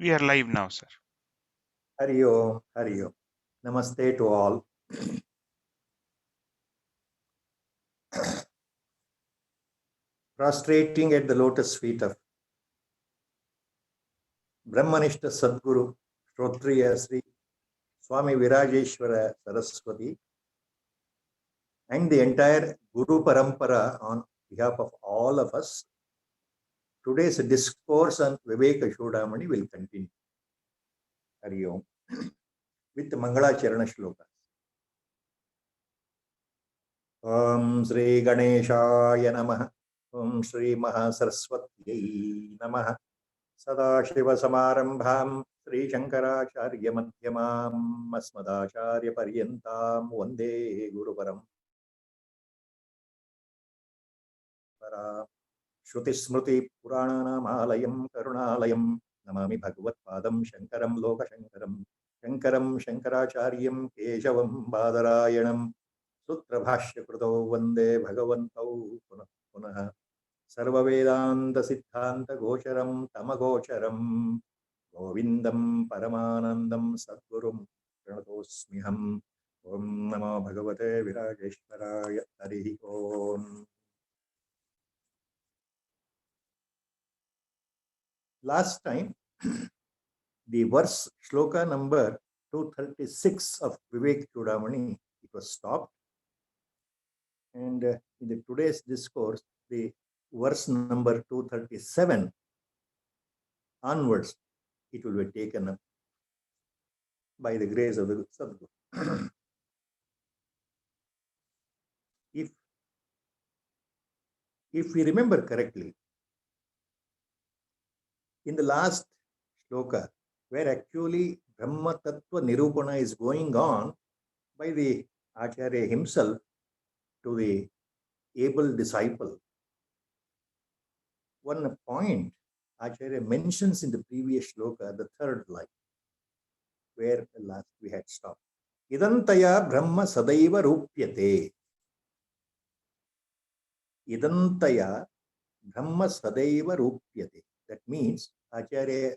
We are live now, sir. Hari Om, Hari Om. Namaste to all. Prostrating at the lotus feet of Brahmanishta Sadguru, Shrotriya Sri Swami Virajeshwara Saraswati, and the entire Guru Parampara on behalf of all of us. Today's discourse on Viveka Chudamani will continue. Hari Om. With Mangala Charana Shloka. Om Sri Ganeshaya Namaha. Om Sri Mahasaraswatyai Namaha. सदाशिवसमारम्भां श्रीशङ्कराचार्यमध्यमाम् अस्मदाचार्यपर्यन्तां वन्दे गुरुपरम्पराम् श्रुतिस्मृतिपुराणानामालयं करुणालयं नमामि भगवत्पादं शङ्करं लोकशङ्करं शङ्करं शङ्कराचार्यं केशवं बादरायणं सूत्रभाष्यकृतौ वन्दे भगवन्तौ पुनः पुनः सर्ववेदान्त सिद्धान्त गोचरं तमगोचरं गोविन्दं परमानन्दं सद्गुरुं प्रणतोऽस्म्यहम् ॐ नमो भगवते विराजेश्वराय हरिः ओम्. Last time, the verse shloka number 236 of Vivek Chudamani, it was stopped, and in the today's discourse, the verse number 237 onwards, it will be taken up by the grace of the Sadguru. If we remember correctly, in the last shloka, where actually Brahma Tattva Nirupana is going on by the Acharya himself to the able disciple, one point Acharya mentions in the previous shloka, the third line, where last we had stopped. Idantaya Brahma Sadaiva Rupyate. Idantaya Brahma Sadaiva Rupyate. That means Acharya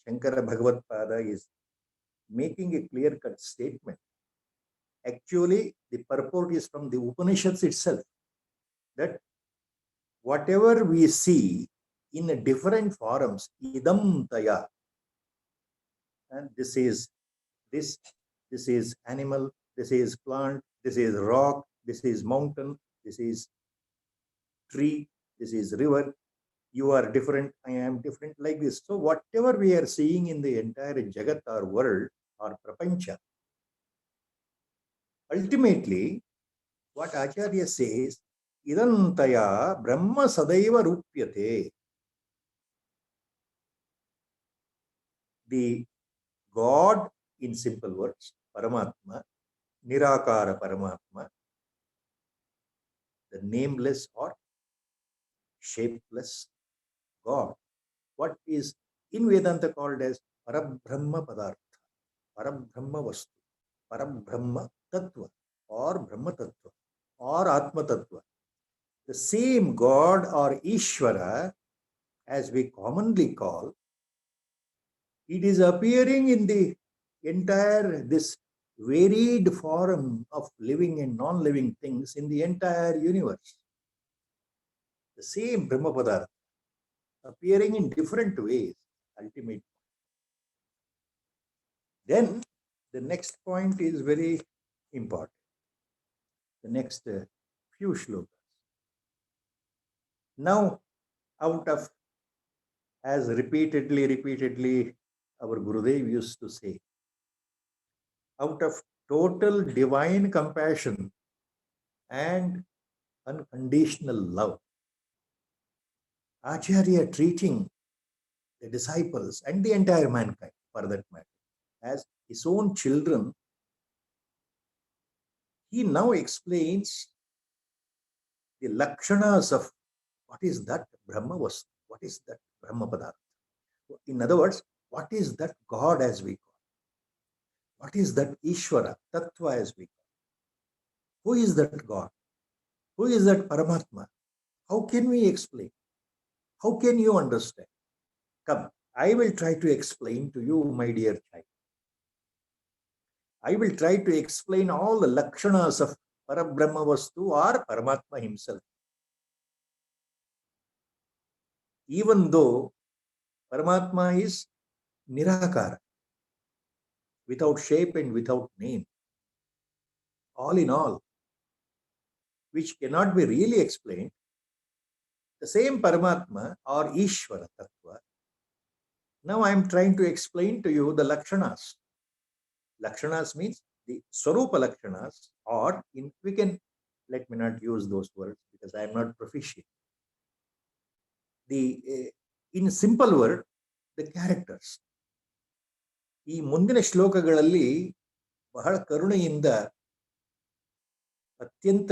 Shankara Bhagavad-pada is making a clear-cut statement. Actually, the purport is from the Upanishads itself, that whatever we see in different forms, idam taya, and this is animal, this is plant, this is rock, this is mountain, this is tree, this is river, you are different, I am different, like this. So whatever we are seeing in the entire Jagat or world or Prapancha, ultimately, what Acharya says, idantaya Brahma sadaiva rupyate. The God, in simple words, Paramatma, Nirakara Paramatma, the nameless or shapeless God. What is in Vedanta called as Parabrahma Padartha, Parabrahma Vastu, Parabrahma Tattva, or Brahma Tattva, or Atma Tattva. The same God or Ishvara, as we commonly call, it is appearing in the entire this varied form of living and non-living things in the entire universe. The same Brahma Padartha appearing in different ways, ultimately. Then the next point is very important. The next few shlokas. Now, out of, as repeatedly our Gurudev used to say, out of total divine compassion and unconditional love, Acharya treating the disciples and the entire mankind, for that matter, as his own children, he now explains the lakshanas of what is that Brahma Vastu, what is that Brahma Padartha. In other words, what is that God as we call? What is that Ishvara, Tattva as we call? Who is that God? Who is that Paramatma? How can we explain? How can you understand? Come, I will try to explain to you, my dear child. I will try to explain all the lakshanas of Parabrahma Vastu or Paramatma himself. Even though Paramatma is Nirakara, without shape and without name, all in all, which cannot be really explained, the same Paramatma or Ishvara Tattva. Now I am trying to explain to you the Lakshanas. Lakshanas means the Swarupa Lakshanas, or we can, let me not use those words because I am not proficient. In simple word, the characters. ಈ ಮುಂದಿನ ಶ್ಲೋಕಗಳಲ್ಲಿ ಬಹಳ ಕರುಣೆಯಿಂದ ಅತ್ಯಂತ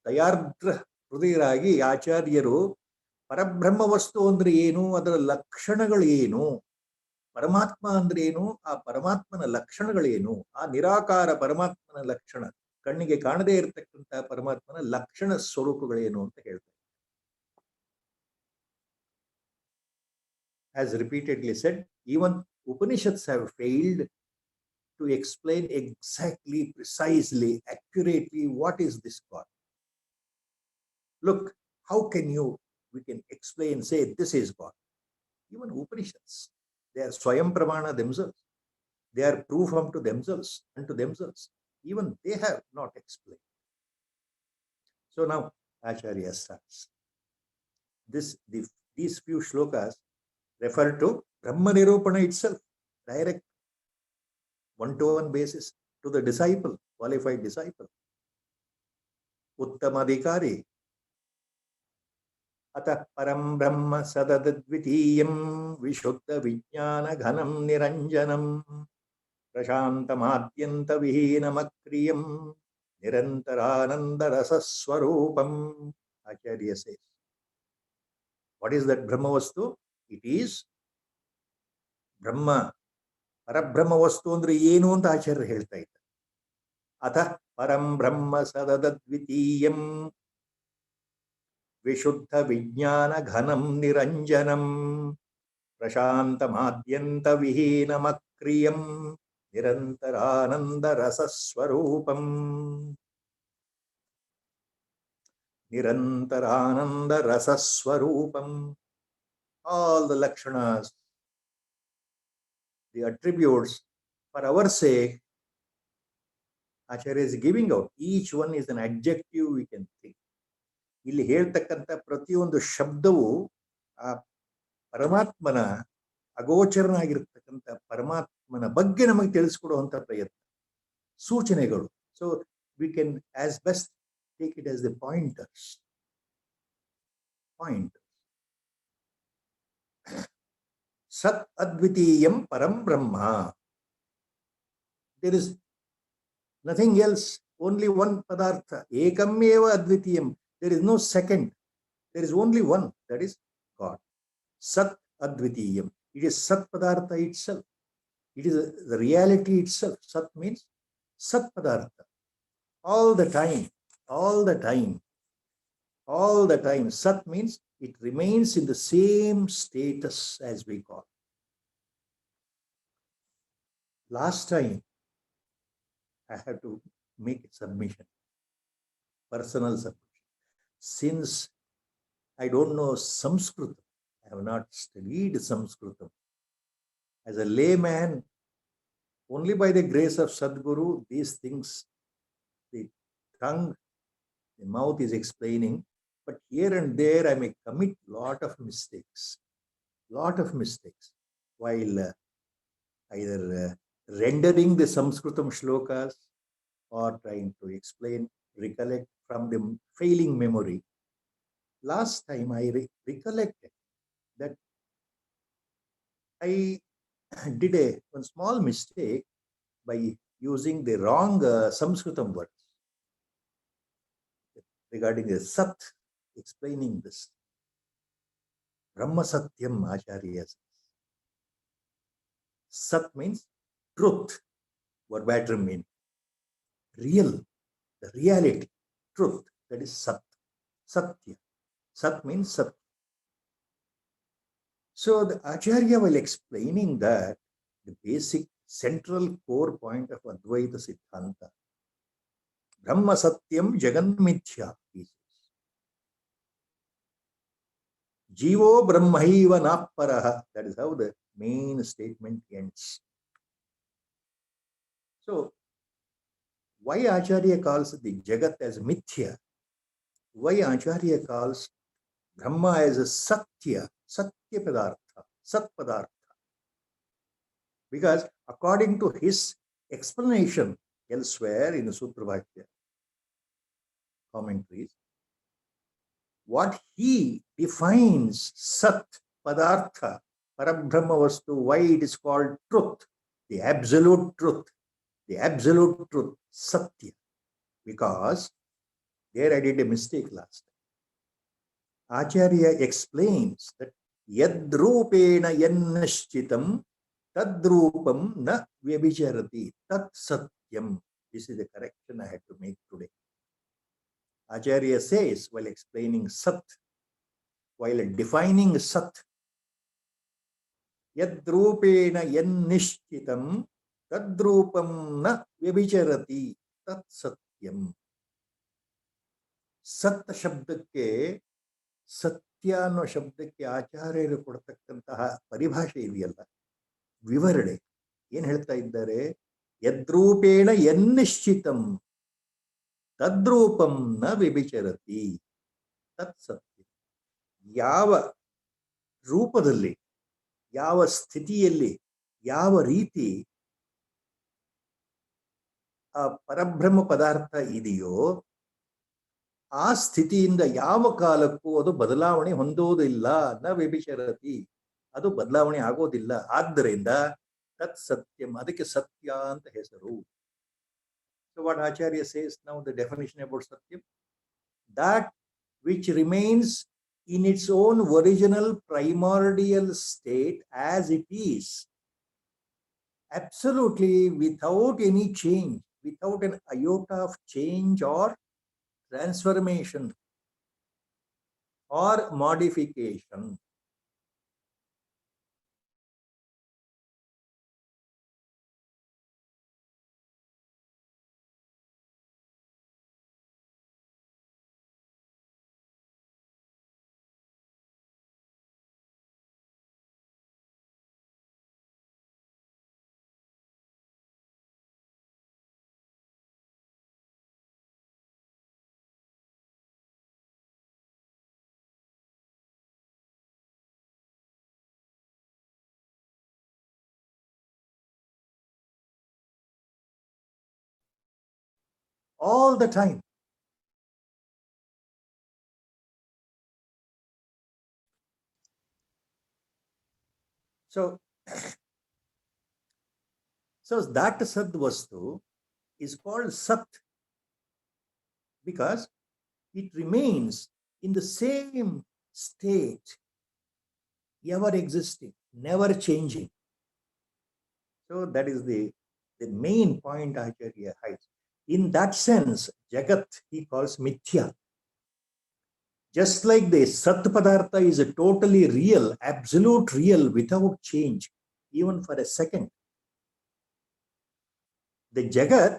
ದಯಾರ್ದ್ರ ಹೃದಯರಾಗಿ ಆಚಾರ್ಯರು ಪರಬ್ರಹ್ಮ ವಸ್ತು ಅಂದ್ರೆ ಏನು, ಅದರ ಲಕ್ಷಣಗಳು ಏನು, ಪರಮಾತ್ಮ ಅಂದ್ರೆ ಏನು, ಆ ಪರಮಾತ್ಮನ ಲಕ್ಷಣಗಳೇನು, ಆ ನಿರಾಕಾರ ಪರಮಾತ್ಮನ ಲಕ್ಷಣ, ಕಣ್ಣಿಗೆ ಕಾಣದೇ ಇರತಕ್ಕಂತಹ ಪರಮಾತ್ಮನ ಲಕ್ಷಣ ಸ್ವರೂಪಗಳೇನು ಅಂತ ಹೇಳ್ತಾರೆ. As repeatedly said, even Upanishads have failed to explain exactly, precisely, accurately what is this God. Look, how can we can explain, say this is God. Even Upanishads, they are Swayam Pramana themselves. They are proof unto themselves. Even they have not explained. So now Acharya starts. These few shlokas refer to Brahma Nirupana itself, direct, one-to-one basis to the disciple, qualified disciple. Uttamadhikari. Atah param brahma sadadadvitiyam vishuddha vijnana ghanam niranjanam prashantamadhyanta vihinamakriyam nirantarananda rasaswarupam. Acharya says. What is that Brahma Vastu? It is Brahma. ಪರಬ್ರಹ್ಮ ವಸ್ತು ಅಂದ್ರೆ ಏನು ಅಂತ ಆಚಾರ್ಯರು ಹೇಳ್ತಾ ಇದ್ದಾರೆ. ಅಥ ಪರಂ ಬ್ರಹ್ಮ ಸದದ್ವಿತೀಯಂ ವಿಶುದ್ಧ ವಿಜ್ಞಾನ ಘನಂ ನಿರಂಜನಂ ಪ್ರಶಾಂತ ಮಾದ್ಯಂತ ವಿಹೀನಮಕ್ರಿಯಂ ನಿರಂತರಾನಂದ ರಸಸ್ವರೂಪಂ. ನಿರಂತರಾನಂದ ರಸಸ್ವರೂಪಂ. All the lakshanas, the attributes, for our sake, Acharya is giving out. Each one is an adjective we can think. ಇಲ್ಲಿ ಹೇಳ್ತಕ್ಕಂಥ ಪ್ರತಿಯೊಂದು ಶಬ್ದವು ಆ ಪರಮಾತ್ಮನ ಅಗೋಚರನಾಗಿರ್ತಕ್ಕಂಥ ಪರಮಾತ್ಮನ ಬಗ್ಗೆ ನಮಗೆ ತಿಳಿಸ್ಕೊಡುವಂತ ಪ್ರಯತ್ನ, ಸೂಚನೆಗಳು. So we can as best take it as the pointers. Sat Advitiyam Param Brahma. There is nothing else, only one Padartha. Ekam eva Advitiyam. There is no second. There is only one, that is God. Sat Advitiyam. It is Sat Padartha itself. It is the reality itself. Sat means Sat Padartha. All the time. Sat means it remains in the same status as we call. Last time, I had to make a submission, personal submission. Since I don't know Sanskrit, I have not studied Sanskrit. As a layman, only by the grace of Sadguru, these things, the tongue, the mouth is explaining. But here and there, I may commit lot of mistakes, while either rendering the Sanskritam shlokas or trying to explain, recollect from the failing memory. Last time I recollected that I did one small mistake by using the wrong Sanskritam words regarding the Sat, explaining this. Brahma Satyam, Acharya says. Sat means truth, verbatim mean real, the reality, truth, that is Sat. Satya. Sat means Sat. So the Acharya, while explaining that, the basic central core point of Advaita Siddhanta, Brahma Satyam Jagan Mithya, he says. Jivo Brahmaiva Naparaha. That is how the main statement ends. So, why Acharya calls the Jagat as Mithya? Why Acharya calls Brahma as a Satya, Satya Padartha, Sat Padartha? Because according to his explanation elsewhere in the Sutra Bhashya commentaries, what he defines Sat Padartha, Parabrahma Vastu, why it is called truth, the absolute truth, Satya. Because there I did a mistake last time. Acharya explains that Yadrupena Yannashchitam Tadrupam na Vyabhicharati Tat Satyam. This is the correction I had to make today. Acharya says, while explaining Sat, while defining Sat, Yadrupena Yannishchitam Tadrupam na Vyabhicharati Tat Satyam. ಸತ್ ಶಬ್ದಕ್ಕೆ ಸತ್ಯ ಅನ್ನೋ ಶಬ್ದಕ್ಕೆ ಆಚಾರ್ಯರು ಕೊಡ್ತಕ್ಕಂತಹ ಪರಿಭಾಷೆ ಇದೆಯಲ್ಲ, ವಿವರಣೆ ಏನ್ ಹೇಳ್ತಾ ಇದ್ದಾರೆ? ಯದ್ರೂಪೇಣ ಯನ್ನಿಶ್ಚಿತಂ ತದ್ರೂಪಂ ನ ವ್ಯಭಿಚರತಿ ತತ್ ಸತ್ಯ. ಯಾವ ರೂಪದಲ್ಲಿ, ಯಾವ ಸ್ಥಿತಿಯಲ್ಲಿ, ಯಾವ ರೀತಿ ಆ ಪರಬ್ರಹ್ಮ ಪದಾರ್ಥ ಇದೆಯೋ ಆ ಸ್ಥಿತಿಯಿಂದ ಯಾವ ಕಾಲಕ್ಕೂ ಅದು ಬದಲಾವಣೆ ಹೊಂದೋದಿಲ್ಲ. ನ ವ್ಯಭಿಚರತಿ, ಅದು ಬದಲಾವಣೆ ಆಗೋದಿಲ್ಲ. ಆದ್ದರಿಂದ ತತ್ ಸತ್ಯಂ, ಅದಕ್ಕೆ ಸತ್ಯ ಅಂತ ಹೆಸರು. So what Acharya says now, the definition about satyam, that which remains in its own original primordial state as it is, absolutely without any change, without an iota of change or transformation or modification. All the time. So that Sad Vastu is called Sat because it remains in the same state, ever existing, never changing. So that is the main point Acharya highlights. In that sense, Jagat he calls Mithya. Just like the Sat Padartha is a totally real, absolute real, without change, even for a second. The Jagat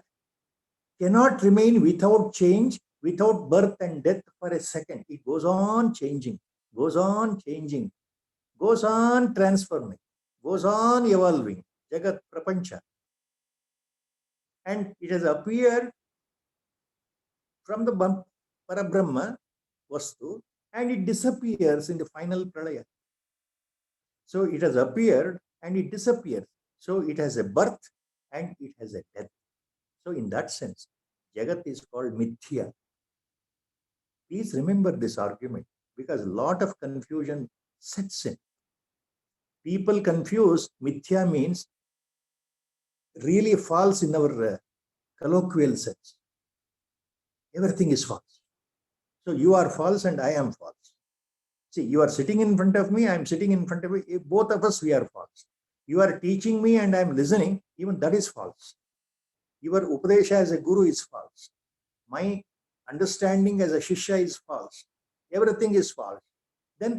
cannot remain without change, without birth and death for a second. It goes on changing, goes on changing, goes on transforming, goes on evolving. Jagat Prapancha. And it has appeared from the Parabrahma Vastu and it disappears in the final Pralaya. So it has appeared and it disappears. So it has a birth and it has a death. So in that sense, Jagat is called Mithya. Please remember this argument because a lot of confusion sets in. People confuse Mithya means really false in our colloquial sense. Everything is false. So you are false and I am false. See, you are sitting in front of me, I am sitting in front of you. Both of us, we are false. You are teaching me and I am listening, even that is false. Your Upadesha as a guru is false. My understanding as a Shishya is false. Everything is false. Then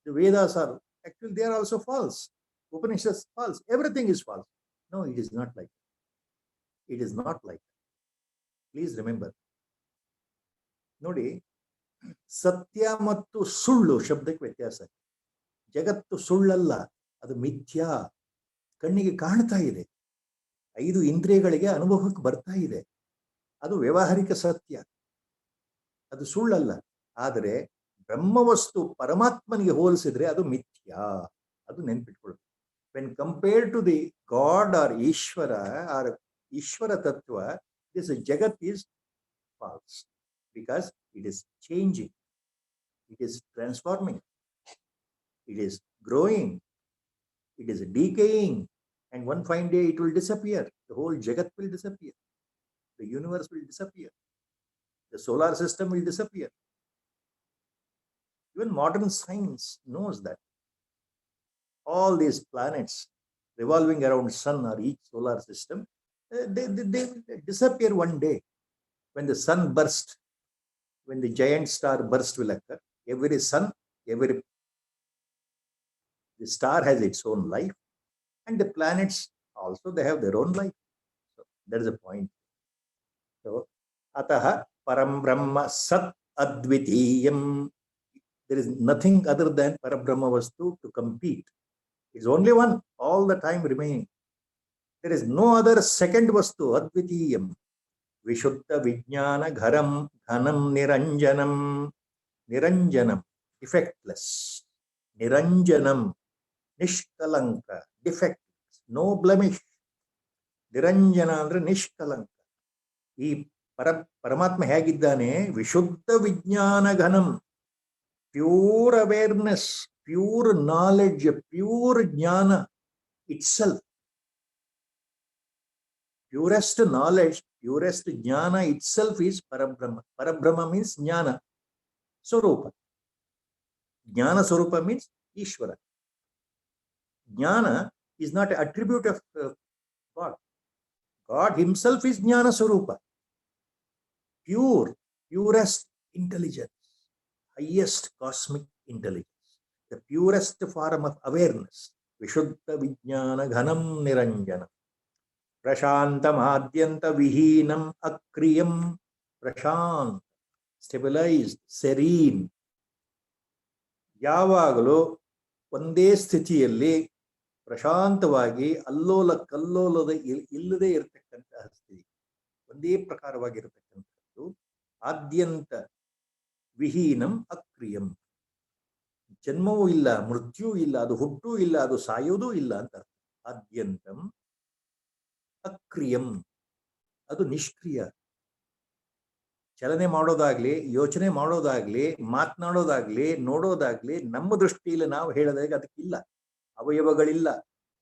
the Vedas are Actually, they are also false. Upanishads false. Everything is false. No, it is not like that. It is not like that. Please remember. ನೋಡಿ, ಸತ್ಯ ಮತ್ತು ಸುಳ್ಳು ಶಬ್ದಕ್ಕೆ ವ್ಯತ್ಯಾಸ. ಜಗತ್ತು ಸುಳ್ಳಲ್ಲ, ಅದು ಮಿಥ್ಯಾ. ಕಣ್ಣಿಗೆ ಕಾಣ್ತಾ ಇದೆ, 5 ಇಂದ್ರಿಯಗಳಿಗೆ ಅನುಭವಕ್ಕೆ ಬರ್ತಾ ಇದೆ, ಅದು ವ್ಯಾವಹಾರಿಕ ಸತ್ಯ, ಅದು ಸುಳ್ಳಲ್ಲ. ಆದರೆ ಬ್ರಹ್ಮವಸ್ತು ಪರಮಾತ್ಮನಿಗೆ ಹೋಲಿಸಿದ್ರೆ ಅದು ಮಿಥ್ಯಾ. ಅದು ನೆನ್ಪಿಟ್ಕೊಳ್ಳಿ. When compared to the god or Ishwara tattva, this jagat is false because it is changing, it is transforming, it is growing, it is decaying, and one fine day it will disappear. The whole jagat will disappear, the universe will disappear, the solar system will disappear. Even modern science knows that all these planets revolving around sun or each solar system, they will disappear one day. When the sun burst, when the giant star burst will occur, every sun, the star has its own life, and the planets also, they have their own life. So that is the point. So ataha param brahma sat advitiyam, there is nothing other than parabrahma vastu to compete. It is only one, all the time remaining. There is no other second vastu. Advitiyam vishuddha vijnana ghanam niranjanam, defectless. Niranjanam, ನಿಷ್ಕಲಂಕ, defect, no blemish. ನಿರಂಜನ ಅಂದ್ರೆ ನಿಷ್ಕಲಂಕ. ಈ ಪರಮಾತ್ಮ ಹೇಗಿದ್ದಾನೆ? ವಿಶುದ್ಧ ವಿಜ್ಞಾನ ಘನಂ, pure awareness, pure knowledge, pure jnana itself. Purest knowledge, purest jnana itself is Parabrahma. Parabrahma means jnana swarupa. Jnana swarupa means Ishwara. Jnana is not an attribute of God. God himself is Jnana Swarupa. Pure, purest intelligence, highest cosmic intelligence, the purest form of awareness. Vishuddha Vijnana Ghanam Niranjanam. Prashantam Adyanta Vihinam Akriyam. Prashant, stabilized, serene. ಯಾವಾಗಲೂ ಒಂದೇ ಸ್ಥಿತಿಯಲ್ಲಿ ಪ್ರಶಾಂತವಾಗಿ ಅಲ್ಲೋಲ ಕಲ್ಲೋಲದ ಇಲ್ಲದೆ ಇರತಕ್ಕಂತಹ ಸ್ಥಿತಿ, ಒಂದೇ ಪ್ರಕಾರವಾಗಿರತಕ್ಕಂಥದ್ದು. ಆದ್ಯಂತ ವಿಹೀನಂ ಅಕ್ರಿಯಂ, ಜನ್ಮವೂ ಇಲ್ಲ, ಮೃತ್ಯೂ ಇಲ್ಲ, ಅದು ಹುಟ್ಟೂ ಇಲ್ಲ, ಅದು ಸಾಯೋದೂ ಇಲ್ಲ ಅಂತ ಅರ್ಥ. ಆದ್ಯಂತಂ ಅಕ್ರಿಯಂ, ಅದು ನಿಷ್ಕ್ರಿಯ. ಚಲನೆ ಮಾಡೋದಾಗ್ಲಿ, ಯೋಚನೆ ಮಾಡೋದಾಗ್ಲಿ, ಮಾತನಾಡೋದಾಗ್ಲಿ, ನೋಡೋದಾಗ್ಲಿ, ನಮ್ಮ ದೃಷ್ಟಿಯಲ್ಲಿ ನಾವು ಹೇಳಿದಾಗ ಅದಕ್ಕಿಲ್ಲ. ಅವಯವಗಳಿಲ್ಲ,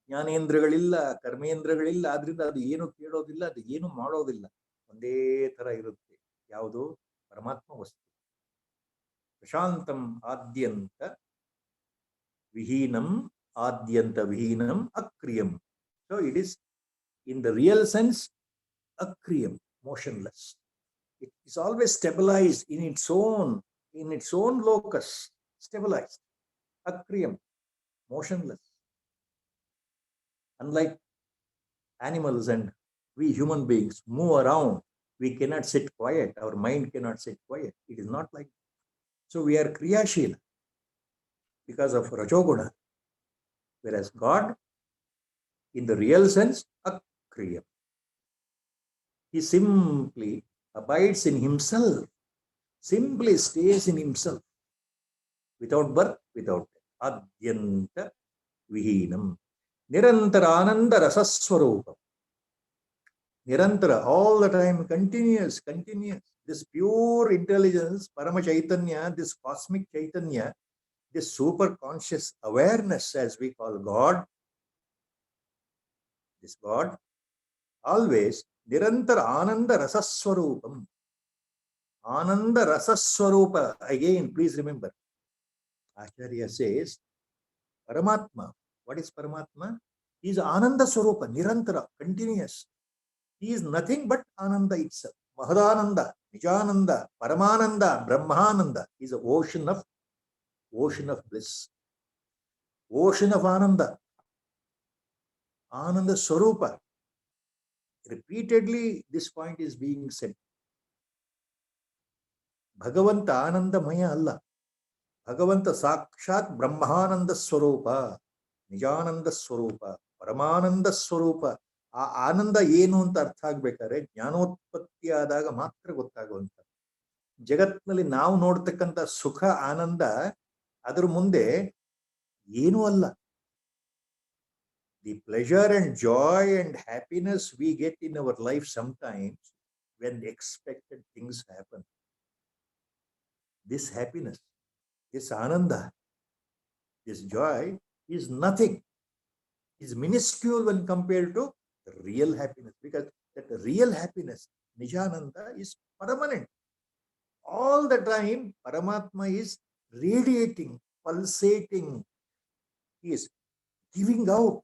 ಜ್ಞಾನೇಂದ್ರಗಳಿಲ್ಲ, ಕರ್ಮೇಂದ್ರಗಳಿಲ್ಲ. ಆದ್ರಿಂದ ಅದು ಏನು ಕೇಳೋದಿಲ್ಲ, ಅದು ಏನು ಮಾಡೋದಿಲ್ಲ, ಒಂದೇ ತರ ಇರುತ್ತೆ. ಯಾವುದು? ಪರಮಾತ್ಮ ವಸ್ತು. ಪ್ರಶಾಂತಂ ಆದ್ಯಂತ ವಿಹೀನಂ, ಆದ್ಯಂತ ವಿಹೀನಂ ಅಕ್ರಿಯಂ. So it is in the real sense ಅಕ್ರಿಯಂ, motionless. It is always stabilized in its own locus, stabilized. Akriyam, motionless. Unlike animals and we human beings move around, we cannot sit quiet, our mind cannot sit quiet. It is not like that. So we are kriyashila because of rajoguna, whereas God, in the real sense, akriyam. He simply abides in himself, simply stays in himself, without birth, without death. Adyanta vihinam. Nirantara ananda rasaswarupam. Nirantara, all the time, continuous. This pure intelligence, Parama Chaitanya, this cosmic Chaitanya, this super conscious awareness, as we call God, this God, always Nirantara Ananda Rasaswarupam. Ananda Rasaswarupa. Again, please remember, Acharya says, Paramatma. What is Paramatma? He is Ananda Swarupa, Nirantara, continuous. He is nothing but Ananda itself. Mahadananda, Nijananda, Paramananda, Brahmananda. He is an ocean of bliss. ocean of Ananda, Ananda Swarupa. Repeatedly, this point is being said. Bhagavanta Anandamaya Allah. Bhagavanta Sakshat Brahmananda Swarupa, Nijananda Swarupa, Paramananda Swarupa. ಆ ಆನಂದ ಏನು ಅಂತ ಅರ್ಥ ಆಗ್ಬೇಕಾದ್ರೆ ಜ್ಞಾನೋತ್ಪತ್ತಿ ಆದಾಗ ಮಾತ್ರ ಗೊತ್ತಾಗುವಂತ. ಜಗತ್ತಿನಲ್ಲಿ ನಾವು ನೋಡ್ತಕ್ಕಂಥ ಸುಖ ಆನಂದ ಅದರ ಮುಂದೆ ಏನೂ ಅಲ್ಲ. The pleasure and joy and happiness we get in our life sometimes when expected things happen. This happiness, this ananda, this joy is nothing, is minuscule when compared to the real happiness, because that real happiness, Nijananda, is permanent. All the time, Paramatma is radiating, pulsating. He is giving out.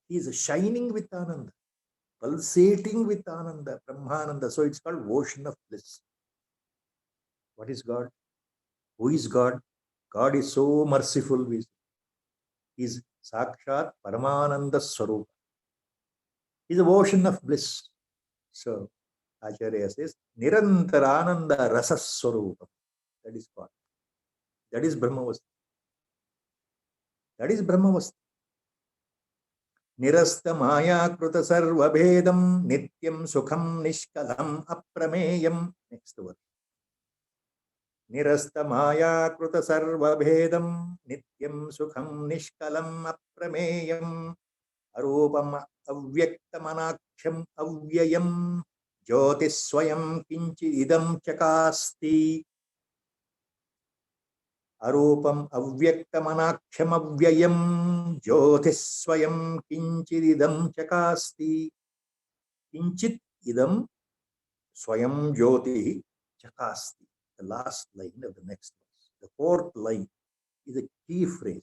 He is shining with Ananda, pulsating with Ananda, Brahmananda. So it's called ocean of bliss. What is God? Who is God? God is so merciful. He is Sakshat Paramananda Swarupa. He is the ocean of bliss. So Acharya says, Nirantarananda Rasa Swarupa. That is God. That is Brahmavastu. That is Brahmavastu. Nirasta Maya Kruta Sarva Bhedam Nityam Sukham Nishkalam Aprameyam. Next word. Nirasta Maya Kruta Sarva Bhedam Nityam Sukham Nishkalam Aprameyam Arupam Avyaktamanaksham Avyayam Jyotiswayam Kinchi Idam Chakasti. Arupam Avyaktamanaksham Avyayam Jyotiswayam Kinchi Idam Chakasti. Kinchit Idam Swayam Jyoti Chakasti. The last line of the next verse. The fourth line is a key phrase.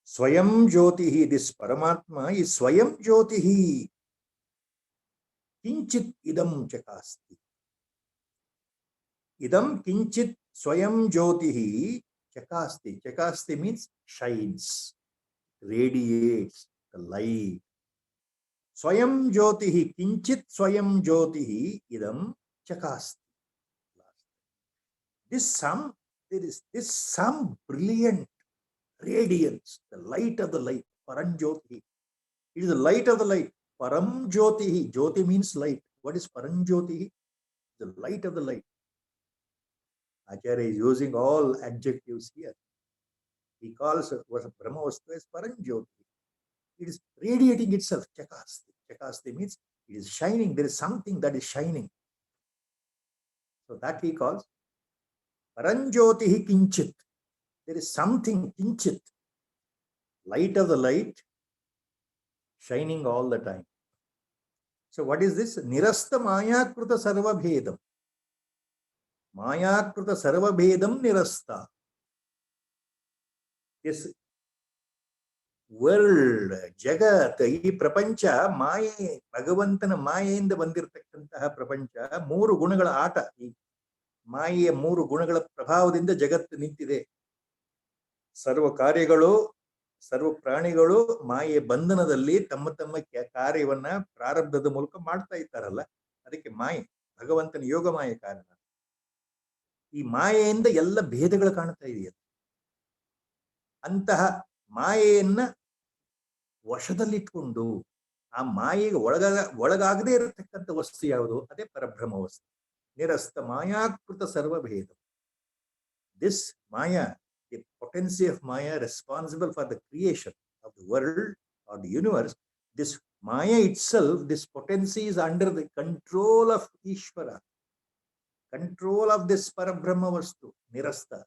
Swayam Jyotihi, this Paramatma is Swayam Jyotihi. Kinchit idam chakasti. Idam kinchit Swayam Jyotihi chakasti. Chakasti means shines, radiates the light. Swayam Jyotihi, kinchit Swayam Jyotihi idam chakasti. There is some brilliant radiance, the light of the light, Paranjyotihi. It is the light of the light, Paramjyotihi. Jyoti means light. What is Paranjyotihi? The light of the light. Acharya is using all adjectives here. He calls Brahmavastu as Paranjyotihi. It is radiating itself, Chakasti. Chakasti means it is shining. There is something that is shining. So that he calls Paranjyotihi Kinchit. There is something, Kinchit, light of the light, shining all the time. So what is this? Nirasta Maya Kruta Sarva Bhedam. Maya Kruta Sarva Bhedam Nirasta. This world, Jagat, ಈ ಪ್ರಪಂಚ ಮಾಯೆ, ಭಗವಂತನ ಮಾಯೆಯಿಂದ ಬಂದಿರತಕ್ಕಂತಹ ಪ್ರಪಂಚ, ಮೂರು ಗುಣಗಳ ಆಟ. ಈ ಮಾಯೆಯ ಮೂರು ಗುಣಗಳ ಪ್ರಭಾವದಿಂದ ಜಗತ್ತು ನಿಂತಿದೆ. ಸರ್ವ ಕಾರ್ಯಗಳು, ಸರ್ವ ಪ್ರಾಣಿಗಳು ಮಾಯೆಯ ಬಂಧನದಲ್ಲಿ ತಮ್ಮ ತಮ್ಮ ಕಾರ್ಯವನ್ನ ಪ್ರಾರಬ್ಧದ ಮೂಲಕ ಮಾಡ್ತಾ ಇದ್ದಾರಲ್ಲ, ಅದಕ್ಕೆ ಮಾಯೆ, ಭಗವಂತನ ಯೋಗ ಮಾಯೆ ಕಾರಣ. ಈ ಮಾಯೆಯಿಂದ ಎಲ್ಲ ಭೇದಗಳು ಕಾಣ್ತಾ ಇದೆಯಲ್ಲ, ಅಂತಹ ಮಾಯೆಯನ್ನ ವಶದಲ್ಲಿಟ್ಕೊಂಡು ಆ ಮಾಯೆಗೆ ಒಳಗಾಗದೇ ಇರತಕ್ಕಂಥ ವಸ್ತು ಯಾವುದು? ಅದೇ ಪರಬ್ರಹ್ಮ ವಸ್ತು. ನಿರಸ್ತ ಮಾಯಾಕೃತ ಸರ್ವಭೇದ. This Maya, the potency of Maya responsible for the creation of the world or the universe, this Maya itself, this potency is under the control of Ishvara, control of this Parabrahma Vastu, Nirasta.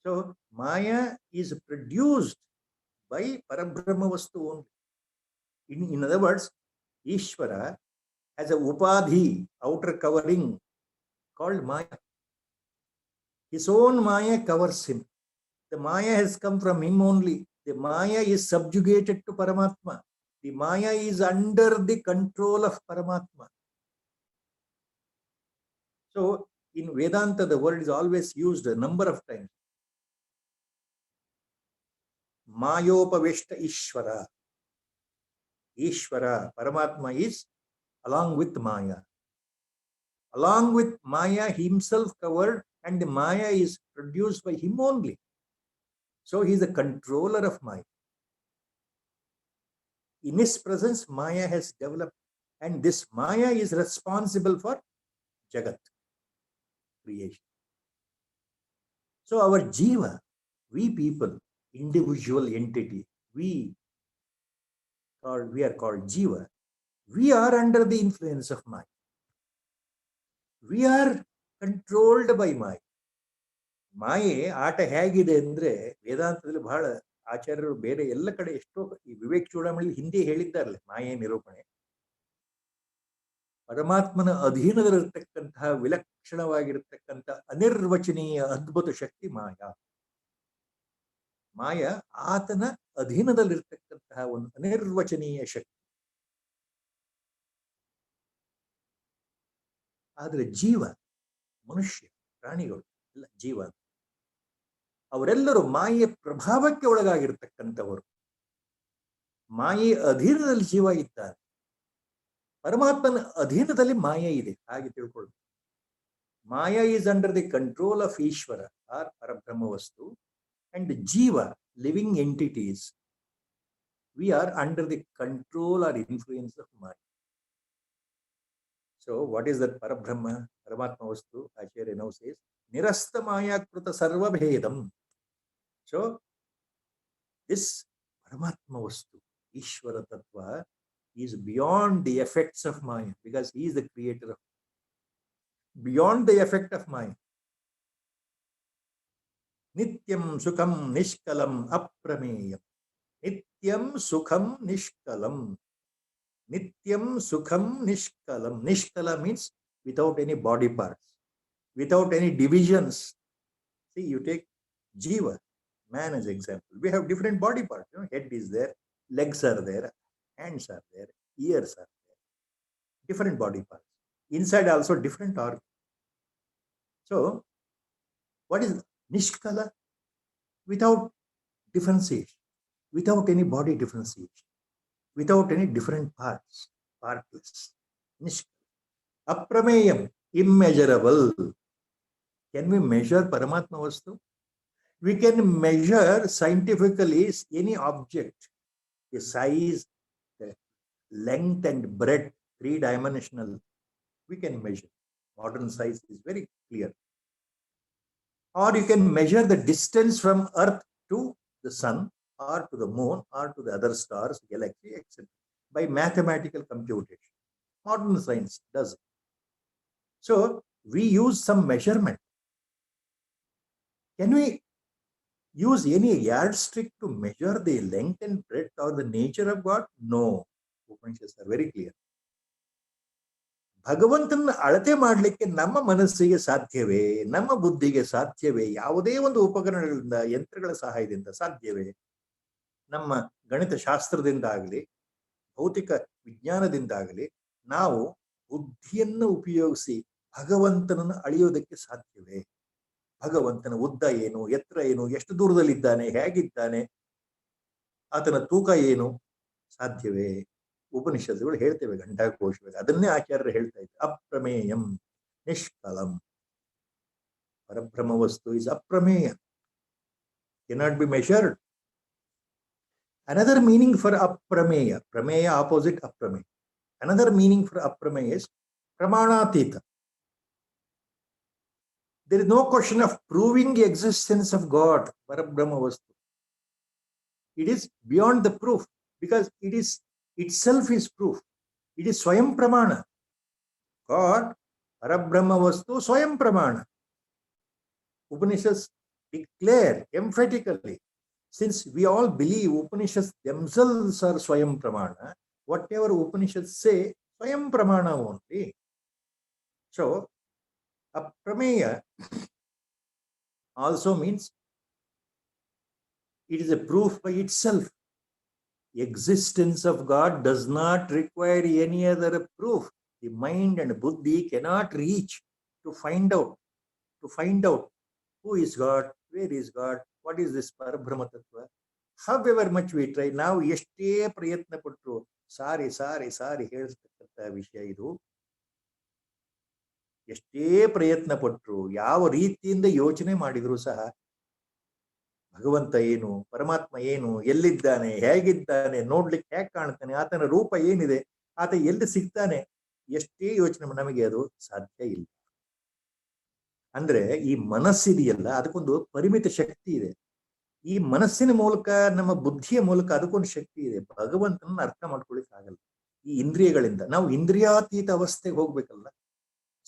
So Maya is produced by Parabrahma Vastu only. In other words, Ishvara has a upadhi, outer covering, called Maya. His own Maya covers him. The Maya has come from him only. The Maya is subjugated to Paramatma. The Maya is under the control of Paramatma. So in Vedanta, the word is always used a number of times. Mayopaveshta Ishvara. Ishvara, Paramatma is along with Maya. Along with Maya, himself covered, and the Maya is produced by him only. So he is the controller of Maya. In his presence, Maya has developed, and this Maya is responsible for Jagat, creation. So our Jiva, we people, individual entity, we are called Jiva. We are under the influence of Maya. We are controlled by Maya. ಮಾಯೆ ಆಟ ಹೇಗಿದೆ ಅಂದ್ರೆ ವೇದಾಂತದಲ್ಲಿ ಬಹಳ ಆಚಾರ್ಯರು ಬೇರೆ ಎಲ್ಲ ಕಡೆ ಎಷ್ಟೋ ಈ ವಿವೇಕ್ ಚೂಡಾಮಣಿ ಹಿಂದೆ ಹೇಳಿದ್ದಾರಲ್ಲ ಮಾಯೆ ನಿರೂಪಣೆ. ಪರಮಾತ್ಮನ ಅಧೀನದಲ್ಲಿರ್ತಕ್ಕಂತಹ ವಿಲಕ್ಷಣವಾಗಿರತಕ್ಕಂಥ ಅನಿರ್ವಚನೀಯ ಅದ್ಭುತ ಶಕ್ತಿ ಮಾಯ. ಮಾಯ ಆತನ ಅಧೀನದಲ್ಲಿರ್ತಕ್ಕಂತಹ ಒಂದು ಅನಿರ್ವಚನೀಯ ಶಕ್ತಿ. ಆದ್ರೆ ಜೀವ, ಮನುಷ್ಯ, ಪ್ರಾಣಿಗಳು ಎಲ್ಲ ಜೀವ, ಅವರೆಲ್ಲರೂ ಮಾಯೆಯ ಪ್ರಭಾವಕ್ಕೆ ಒಳಗಾಗಿರ್ತಕ್ಕಂಥವರು. ಮಾಯೆ ಅಧೀನದಲ್ಲಿ ಜೀವ ಇದ್ದಾರೆ, ಪರಮಾತ್ಮನ ಅಧೀನದಲ್ಲಿ ಮಾಯೆ ಇದೆ, ಹಾಗೆ ತಿಳ್ಕೊಳ್ಳಿ. Maya is under the control of Ishwara or Parabrahma vastu, and jiva living entities, we are under the control or influence of Maya. So what is that Parabrahma, Paramatma Vastu? Acharya now says, Nirasta Maya Kruta Sarva Bhedam. So this Paramatma Vastu, Ishvara Tattva, is beyond the effects of Maya, because he is the creator of, beyond the effect of Maya. Nityam Sukham Nishkalam Aprameyam. Nityam Sukham Nishkalam. Nityam Sukham Nishkalam. Nishkala means without any body parts, without any divisions. See, you take Jiva, man as example. We have different body parts. You know, head is there, legs are there, hands are there, ears are there. Different body parts. Inside also different organs. So, what is Nishkala? Without differentiation, without any body differentiation, without any different parts, partless. Aprameyam, immeasurable. Can we measure Paramatma Vastu? We can measure scientifically any object, the size, the length and breadth, three-dimensional. We can measure. Modern science is very clear. Or you can measure the distance from Earth to the Sun, or to the moon, or to the other stars, galaxy, etc. by mathematical computation. Modern science does it. So we use some measurement. Can we use any yardstick to measure the length and breadth or the nature of God? No. Upanishads are very clear. ಭಗವಂತನ ಅಳತೆ ಮಾಡಲಿಕ್ಕೆ ನಮ್ಮ ಮನಸ್ಸಿಗೆ ಸಾಧ್ಯವೇ, ನಮ್ಮ ಬುದ್ಧಿಗೆ ಸಾಧ್ಯವೇ, ಯಾವುದೇ ಒಂದು ಉಪಕರಣಗಳಿಂದ, ಯಂತ್ರಗಳ ಸಹಾಯದಿಂದ ಸಾಧ್ಯವೇ? ನಮ್ಮ ಗಣಿತ ಶಾಸ್ತ್ರದಿಂದ ಆಗಲಿ, ಭೌತಿಕ ವಿಜ್ಞಾನದಿಂದಾಗಲಿ ನಾವು ಬುದ್ಧಿಯನ್ನು ಉಪಯೋಗಿಸಿ ಭಗವಂತನನ್ನು ಅಳೆಯೋದಕ್ಕೆ ಸಾಧ್ಯವೇ? ಭಗವಂತನ ಉದ್ದ ಏನು, ಎತ್ತರ ಏನು, ಎಷ್ಟು ದೂರದಲ್ಲಿದ್ದಾನೆ, ಹೇಗಿದ್ದಾನೆ, ಆತನ ತೂಕ ಏನು, ಸಾಧ್ಯವೇ? ಉಪನಿಷತ್ತುಗಳು ಹೇಳ್ತೇವೆ, ಘಂಟಾಘೋಷವಾಗಿ. ಅದನ್ನೇ ಆಚಾರ್ಯರು ಹೇಳ್ತಾ ಇದ್ದಾರೆ. ಅಪ್ರಮೇಯಂ ನಿಷ್ಕಲಂ. Parabrahma vastu is aprameya, cannot be measured. Another meaning for aprameya, prameya opposite aprameya. Another meaning for aprameya is pramanatita. There is no question of proving the existence of God, Parabrahma Vastu. It is beyond the proof, because it is itself is proof. It is Swayam Pramana. God, Parabrahma Vastu, Swayam Pramana. Upanishads declare emphatically, since we all believe Upanishads themselves are Swayam Pramana, whatever Upanishads say, Swayam Pramana only. So, Aprameya also means it is a proof by itself. Existence of God does not require any other proof. The mind and buddhi cannot reach to find out who is God, where is God, what is this Parabrahma Tattva. However much we try, ನಾವು ಎಷ್ಟೇ ಪ್ರಯತ್ನ ಪಟ್ಟರು ಸಾರಿ ಸಾರಿ ಸಾರಿ ಹೇಳಿಸ್ತಕ್ಕಂಥ ವಿಷಯ ಇದು. ಎಷ್ಟೇ ಪ್ರಯತ್ನ ಪಟ್ಟರು, ಯಾವ ರೀತಿಯಿಂದ ಯೋಚನೆ ಮಾಡಿದ್ರು ಸಹ ಭಗವಂತ ಏನು, ಪರಮಾತ್ಮ ಏನು, ಎಲ್ಲಿದ್ದಾನೆ, ಹೇಗಿದ್ದಾನೆ, ನೋಡ್ಲಿಕ್ಕೆ ಹೇಗೆ ಕಾಣ್ತಾನೆ, ಆತನ ರೂಪ ಏನಿದೆ, ಆತ ಎಲ್ಲಿ ಸಿಗ್ತಾನೆ, ಎಷ್ಟೇ ಯೋಚನೆ ನಮಗೆ ಅದು ಸಾಧ್ಯ ಇಲ್ಲ. ಅಂದ್ರೆ ಈ ಮನಸ್ಸಿದೆಯಲ್ಲ, ಅದಕ್ಕೊಂದು ಪರಿಮಿತ ಶಕ್ತಿ ಇದೆ. ಈ ಮನಸ್ಸಿನ ಮೂಲಕ, ನಮ್ಮ ಬುದ್ಧಿಯ ಮೂಲಕ ಅದಕ್ಕೊಂದು ಶಕ್ತಿ ಇದೆ. ಭಗವಂತನನ್ನ ಅರ್ಥ ಮಾಡ್ಕೊಳ್ಳಿಕ್ ಆಗಲ್ಲ ಈ ಇಂದ್ರಿಯಗಳಿಂದ. ನಾವು ಇಂದ್ರಿಯಾತೀತ ಅವಸ್ಥೆಗೆ ಹೋಗ್ಬೇಕಲ್ಲ.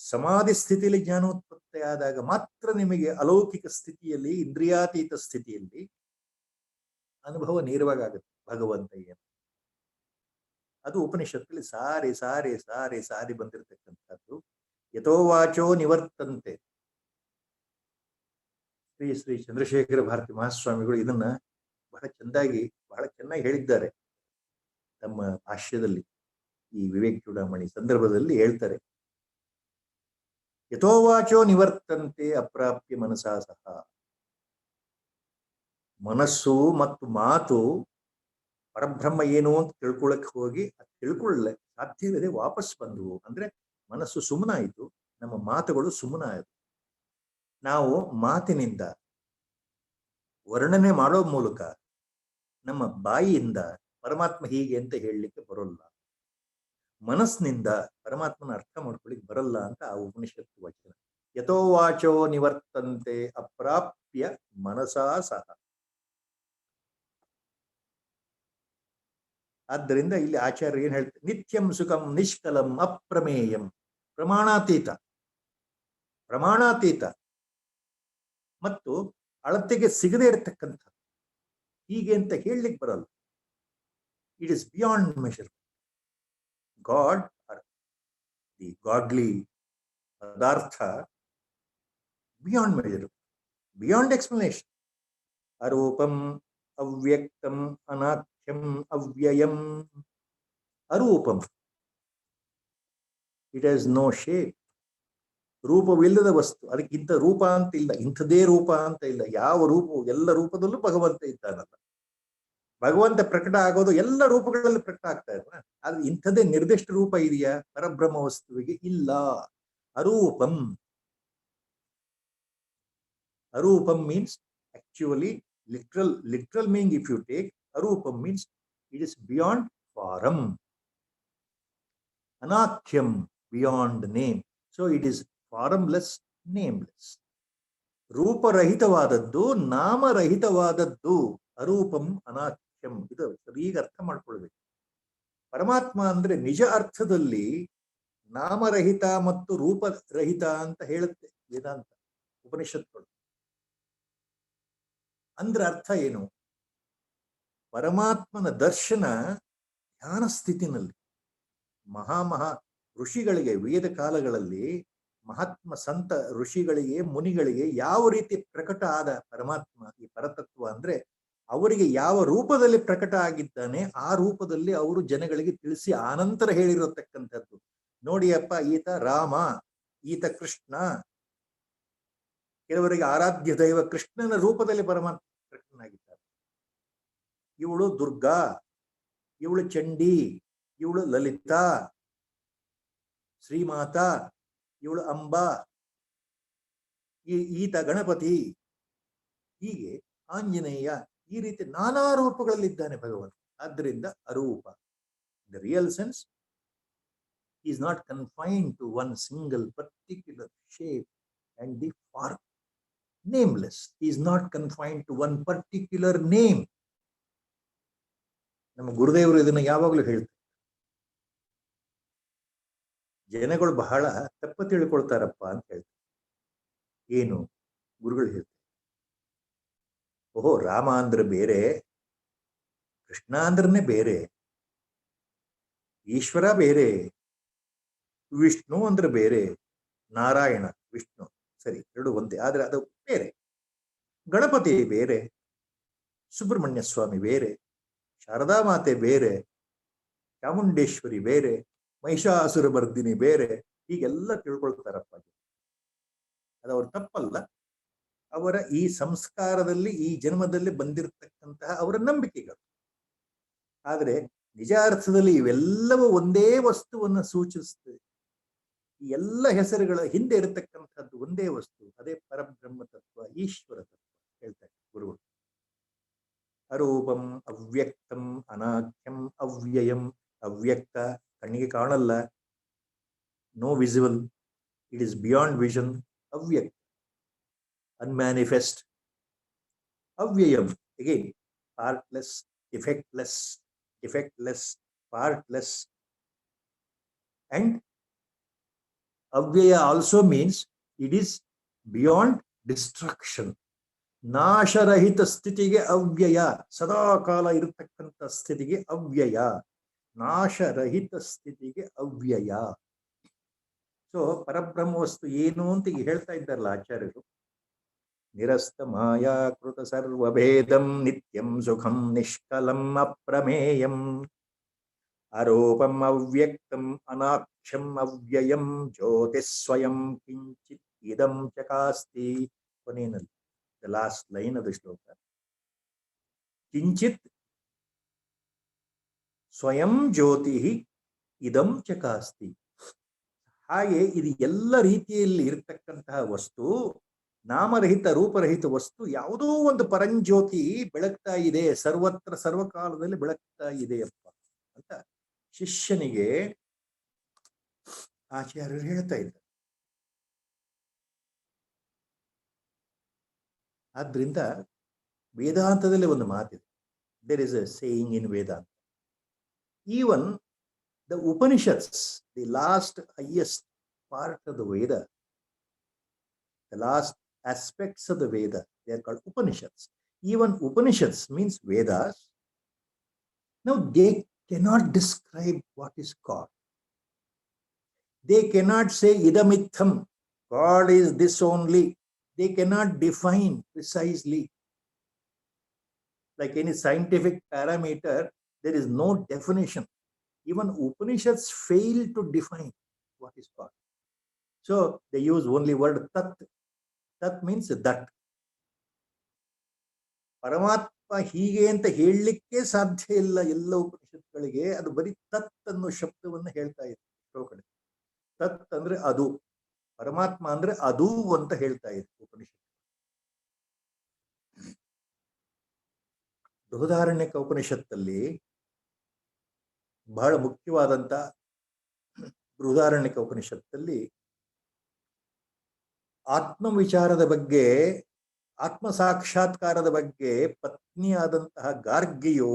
ಸಮಾಧಿ ಸ್ಥಿತಿಯಲ್ಲಿ ಜ್ಞಾನೋತ್ಪತ್ತಿ ಆದಾಗ ಮಾತ್ರ ನಿಮಗೆ ಅಲೌಕಿಕ ಸ್ಥಿತಿಯಲ್ಲಿ, ಇಂದ್ರಿಯಾತೀತ ಸ್ಥಿತಿಯಲ್ಲಿ ಅನುಭವ ನೇರವಾಗಿ ಆಗುತ್ತೆ ಭಗವಂತ ಏನು. ಅದು ಉಪನಿಷತ್ತಲ್ಲಿ ಸಾರಿ ಸಾರಿ ಸಾರಿ ಸಾರಿ ಬಂದಿರತಕ್ಕಂಥದ್ದು. ಯಥೋವಾಚೋ ನಿವರ್ತಂತೆ. ಶ್ರೀ ಶ್ರೀ ಚಂದ್ರಶೇಖರ ಭಾರತಿ ಮಹಾಸ್ವಾಮಿಗಳು ಇದನ್ನ ಬಹಳ ಚೆನ್ನಾಗಿ ಹೇಳಿದ್ದಾರೆ. ತಮ್ಮ ಭಾಷ್ಯದಲ್ಲಿ ಈ ವಿವೇಕ ಚೂಡಾಮಣಿ ಸಂದರ್ಭದಲ್ಲಿ ಹೇಳ್ತಾರೆ, ಯಥೋವಾಚೋ ನಿವರ್ತಂತೆ ಅಪ್ರಾಪ್ಯ ಮನಸಾ ಸಹ. ಮನಸ್ಸು ಮತ್ತು ಮಾತು ಪರಬ್ರಹ್ಮ ಏನು ಅಂತ ತಿಳ್ಕೊಳಕ್ ಹೋಗಿ ಅದು ತಿಳ್ಕೊಳ್ಳೆ ಸಾಧ್ಯವಿದೆ ವಾಪಸ್ ಬಂದವು. ಅಂದ್ರೆ ಮನಸ್ಸು ಸುಮ್ಮನಾಯಿತು, ನಮ್ಮ ಮಾತುಗಳು ಸುಮ್ಮನಾಯಿತು. ನಾವು ಮಾತಿನಿಂದ ವರ್ಣನೆ ಮಾಡೋ ಮೂಲಕ ನಮ್ಮ ಬಾಯಿಯಿಂದ ಪರಮಾತ್ಮ ಹೀಗೆ ಅಂತ ಹೇಳಲಿಕ್ಕೆ ಬರೋಲ್ಲ. ಮನಸ್ಸಿನಿಂದ ಪರಮಾತ್ಮನ ಅರ್ಥ ಮಾಡ್ಕೊಳ್ಳಿಕ್ ಬರಲ್ಲ ಅಂತ ಆ ಉಪನಿಷತ್ತು ವಚನ. ಯಥೋವಾಚೋ ನಿವರ್ತಂತೆ ಅಪ್ರಾಪ್ಯ ಮನಸಾ ಸಹ. ಆದ್ದರಿಂದ ಇಲ್ಲಿ ಆಚಾರ್ಯ ಏನ್ ಹೇಳ್ತಾರೆ, ನಿತ್ಯಂ ಸುಖಂ ನಿಷ್ಕಲಂ ಅಪ್ರಮೇಯಂ. ಪ್ರಮಾಣಾತೀತ ಮತ್ತು ಅಳತೆಗೆ ಸಿಗದೆ ಇರತಕ್ಕಂಥ, ಹೀಗೆ ಅಂತ ಹೇಳಲಿಕ್ಕೆ ಬರಲ್ಲ. It is beyond measure. God or the godly padartha beyond measure, beyond explanation. ಅರೂಪಂ ಅವ್ಯಕ್ತಂ ಅನಾಖ್ಯಂ ಅವ್ಯಯಂ. ಅರೂಪಂ, ಇಟ್ ಹ್ಯಾಸ್ ನೋ ಶೇಪ್. ರೂಪವಿಲ್ಲದ ವಸ್ತು, ಅದಕ್ಕೆ ಇಂಥ ರೂಪ ಅಂತ ಇಲ್ಲ, ಇಂಥದೇ ರೂಪ ಅಂತ ಇಲ್ಲ. ಯಾವ ರೂಪವು, ಎಲ್ಲ ರೂಪದಲ್ಲೂ ಭಗವಂತ ಇದ್ದಾನಲ್ಲ. ಭಗವಂತ ಪ್ರಕಟ ಆಗೋದು ಎಲ್ಲ ರೂಪಗಳಲ್ಲಿ ಪ್ರಕಟ ಆಗ್ತಾ ಇಲ್ವಾ? ಆದ್ರೆ ಇಂಥದೇ ನಿರ್ದಿಷ್ಟ ರೂಪ ಇದೆಯಾ ಪರಬ್ರಹ್ಮ ವಸ್ತುವಿಗೆ? ಇಲ್ಲ. ಅರೂಪಂ. ಅರೂಪಂ means actually literal meaning. If you take arupam means it is beyond form. Anakhyam, beyond name. So it is formless, nameless. ರೂಪರಹಿತವಾದದ್ದು, ನಾಮರಹಿತವಾದದ್ದು ಅರೂಪಂ ಅನಾಖ್ಯಂ. ಇದು ಈಗ ಅರ್ಥ ಮಾಡ್ಕೊಳ್ಬೇಕು. ಪರಮಾತ್ಮ ಅಂದ್ರೆ ನಿಜ ಅರ್ಥದಲ್ಲಿ ನಾಮರಹಿತ ಮತ್ತು ರೂಪರಹಿತ ಅಂತ ಹೇಳುತ್ತೆ ವೇದಾಂತ ಉಪನಿಷತ್ತುಗಳು. ಅಂದ್ರೆ ಅರ್ಥ ಏನು? ಪರಮಾತ್ಮನ ದರ್ಶನ ಧ್ಯಾನ ಸ್ಥಿತಿನಲ್ಲಿ ಮಹಾ ಋಷಿಗಳಿಗೆ, ವೇದ ಕಾಲಗಳಲ್ಲಿ ಮಹಾತ್ಮ ಸಂತ ಋಷಿಗಳಿಗೆ, ಮುನಿಗಳಿಗೆ ಯಾವ ರೀತಿ ಪ್ರಕಟ ಆದ ಪರಮಾತ್ಮ ಈ ಪರತತ್ವ ಅಂದ್ರೆ, ಅವರಿಗೆ ಯಾವ ರೂಪದಲ್ಲಿ ಪ್ರಕಟ ಆಗಿದ್ದಾನೆ ಆ ರೂಪದಲ್ಲಿ ಅವರು ಜನಗಳಿಗೆ ತಿಳಿಸಿ ಆನಂತರ ಹೇಳಿರತಕ್ಕಂಥದ್ದು. ನೋಡಿಯಪ್ಪ, ಈತ ರಾಮ, ಈತ ಕೃಷ್ಣ. ಕೆಲವರಿಗೆ ಆರಾಧ್ಯ ದೈವ ಕೃಷ್ಣನ ರೂಪದಲ್ಲಿ ಪರಮಾತ್ಮ ಪ್ರಕಟನಾಗಿದ್ದಾರೆ. ಇವಳು ದುರ್ಗಾ, ಇವಳು ಚಂಡಿ, ಇವಳು ಲಲಿತಾ, ಶ್ರೀಮಾತಾ, ಇವಳು ಅಂಬಾ, ಈತ ಗಣಪತಿ, ಹೀಗೆ ಆಂಜನೇಯ, ಈ ರೀತಿ ನಾನಾ ರೂಪಗಳಲ್ಲಿದ್ದಾನೆ ಭಗವಂತ. ಆದ್ದರಿಂದ ಅರೂಪ. The real sense is not confined to one single particular shape and the form. Nameless. He is not confined to one particular name. ನಮ್ಮ ಗುರುದೇವರು ಇದನ್ನ ಯಾವಾಗಲೂ ಹೇಳ್ತಾರೆ. ಜನಗಳು ಬಹಳ ತಪ್ಪ ತಿಳ್ಕೊಳ್ತಾರಪ್ಪ ಅಂತ ಹೇಳ್ತಾರೆ. ಏನು? ಗುರುಗಳು ಹೇಳ್ತಾರೆ, ಓಹೋ, ರಾಮ ಅಂದ್ರೆ ಬೇರೆ, ಕೃಷ್ಣ ಅಂದ್ರನೇ ಬೇರೆ, ಈಶ್ವರ ಬೇರೆ, ವಿಷ್ಣು ಅಂದ್ರೆ ಬೇರೆ, ನಾರಾಯಣ ವಿಷ್ಣು ಸರಿ ಎರಡು ಒಂದೇ, ಆದ್ರೆ ಅದು ಬೇರೆ. ಗಣಪತಿ ಬೇರೆ, ಸುಬ್ರಹ್ಮಣ್ಯ ಸ್ವಾಮಿ ಬೇರೆ, ಶಾರದಾ ಮಾತೆ ಬೇರೆ, ಚಾಮುಂಡೇಶ್ವರಿ ಬೇರೆ, ಮಹಿಷಾಸುರ ಮರ್ದಿನಿ ಬೇರೆ, ಹೀಗೆಲ್ಲ ತಿಳ್ಕೊಳ್ತಾರಪ್ಪ. ಅದು ಅವ್ರ ತಪ್ಪಲ್ಲ. ಅವರ ಈ ಸಂಸ್ಕಾರದಲ್ಲಿ ಈ ಜನ್ಮದಲ್ಲಿ ಬಂದಿರತಕ್ಕಂತಹ ಅವರ ನಂಬಿಕೆಗಳು. ಆದರೆ ನಿಜ ಅರ್ಥದಲ್ಲಿ ಇವೆಲ್ಲವೂ ಒಂದೇ ವಸ್ತುವನ್ನು ಸೂಚಿಸುತ್ತದೆ. ಈ ಎಲ್ಲ ಹೆಸರುಗಳ ಹಿಂದೆ ಇರತಕ್ಕಂಥದ್ದು ಒಂದೇ ವಸ್ತು, ಅದೇ ಪರಬ್ರಹ್ಮ ತತ್ವ, ಈಶ್ವರ ತತ್ವ ಹೇಳ್ತಾರೆ ಗುರುಗಳು. ಅರೂಪಂ ಅವ್ಯಕ್ತಂ ಅನಾಖ್ಯಂ ಅವ್ಯಯಂ. ಅವ್ಯಕ್ತ, ಕಣ್ಣಿಗೆ ಕಾಣಲ್ಲ, no visible, it is beyond vision. ಅವ್ಯಕ್ತ, ಅನ್ಮ್ಯಾನಿಫೆಸ್ಟ್. ಅವ್ಯಯಂ, again, partless, defectless, partless. And ಅವ್ಯಯ also means it is beyond destruction. ನಾಶರಹಿತ ಸ್ಥಿತಿಗೆ ಅವ್ಯಯ, ಸದಾ ಕಾಲ ಇರತಕ್ಕಂಥ ಸ್ಥಿತಿಗೆ ಅವ್ಯಯ, ನಾಶರಹಿತ ಸ್ಥಿತಿಗೆ ಅವ್ಯಯ. ಸೊ ಪರಬ್ರಹ್ಮ ವಸ್ತು ಏನು ಅಂತ ಹೇಳ್ತಾ ಇದ್ದಾರಲ್ಲ ಆಚಾರ್ಯರು. ನಿರಸ್ತ ಮಾಯಾಕೃತ ಸರ್ವಭೇದಂ ನಿತ್ಯಂ ಸುಖಂ ನಿಷ್ಕಲಂ ಅಪ್ರಮೇಯಂ ಅರೂಪಂ ಅವ್ಯಕ್ತಂ ಅನಾಕ್ಷಂ ಅವ್ಯಯಂ ಜ್ಯೋತಿಃ ಸ್ವಯಂ ಕಿಂಚಿತ್ ಇದಂ ಚಕಾಸ್ತಿ. ಕೊನೆಯಲ್ಲಿ the last line of the ಶ್ಲೋಕ, ಕಿಂಚಿತ್ ಸ್ವಯಂ ಜ್ಯೋತಿ ಇದಂ ಚಕಾಸ್ತಿ. ಹಾಗೆ ಇದು ಎಲ್ಲ ರೀತಿಯಲ್ಲಿ ಇರತಕ್ಕಂತಹ ವಸ್ತು, ನಾಮರಹಿತ ರೂಪರಹಿತ ವಸ್ತು, ಯಾವುದೋ ಒಂದು ಪರಂಜ್ಯೋತಿ ಬೆಳಗ್ತಾ ಇದೆ, ಸರ್ವತ್ರ ಸರ್ವಕಾಲದಲ್ಲಿ ಬೆಳಗ್ತಾ ಇದೆಯಪ್ಪ ಅಂತ ಶಿಷ್ಯನಿಗೆ ಆಚಾರ್ಯರು ಹೇಳ್ತಾ ಇದ್ದಾರೆ. ಆದ್ರಿಂದ ವೇದಾಂತದಲ್ಲಿ ಒಂದು ಮಾತಿದೆ, there is a saying in Vedanta, even the Upanishads, the last highest part of the Veda, the last aspects of the Veda, they are called Upanishads. Even Upanishads means Vedas. Now they cannot describe what is God. They cannot say idamitham, God is this only. They cannot define precisely. Like any scientific parameter, there is no definition. Even Upanishads fail to define what is God. So they use only word tat. Tat means that. ಪರಮಾತ್ಮ ಹೀಗೆ ಅಂತ ಹೇಳಲಿಕ್ಕೆ ಸಾಧ್ಯ ಇಲ್ಲ ಎಲ್ಲ ಉಪನಿಷತ್ಗಳಿಗೆ. ಅದು ಬರೀ ತತ್ ಅನ್ನೋ ಶಬ್ದವನ್ನು ಹೇಳ್ತಾ ಇದೆ ಎಷ್ಟೋ ಕಡೆ. ತತ್ ಅಂದ್ರೆ ಅದು, ಪರಮಾತ್ಮ ಅಂದ್ರೆ ಅದು ಅಂತ ಹೇಳ್ತಾ ಇದೆ ಉಪನಿಷತ್. ಬೃಹದಾರಣ್ಯಕ ಉಪನಿಷತ್ತಲ್ಲಿ ಬಹಳ ಮುಖ್ಯವಾದಂತ ಬೃಹದಾರಣ್ಯಕ ಉಪನಿಷತ್ತಲ್ಲಿ ಆತ್ಮ ವಿಚಾರದ ಬಗ್ಗೆ, ಆತ್ಮ ಸಾಕ್ಷಾತ್ಕಾರದ ಬಗ್ಗೆ ಪತ್ನಿಯಾದಂತಹ ಗಾರ್ಗಿಯು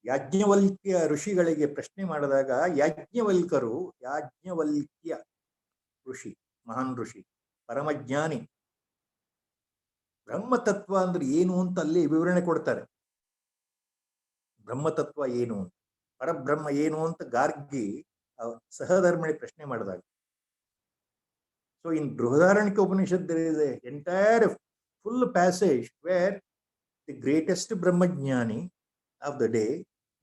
ಯಾಜ್ಞವಲ್ಕ್ಯ ಋಷಿಗಳಿಗೆ ಪ್ರಶ್ನೆ ಮಾಡಿದಾಗ, ಯಾಜ್ಞವಲ್ಕ್ಯ ಋಷಿ, ಮಹಾನ್ ಋಷಿ, ಪರಮಜ್ಞಾನಿ, ಬ್ರಹ್ಮತತ್ವ ಅಂದ್ರೆ ಏನು ಅಂತ ಅಲ್ಲಿ ವಿವರಣೆ ಕೊಡ್ತಾರೆ. ಬ್ರಹ್ಮತತ್ವ ಏನು, ಪರಬ್ರಹ್ಮ ಏನು ಅಂತ ಗಾರ್ಗಿ ಸಹಧರ್ಮಣಿ ಪ್ರಶ್ನೆ ಮಾಡಿದಾಗ. So in Brihadaranyaka Upanishad there is an entire full passage where the greatest brahmajnani of the day,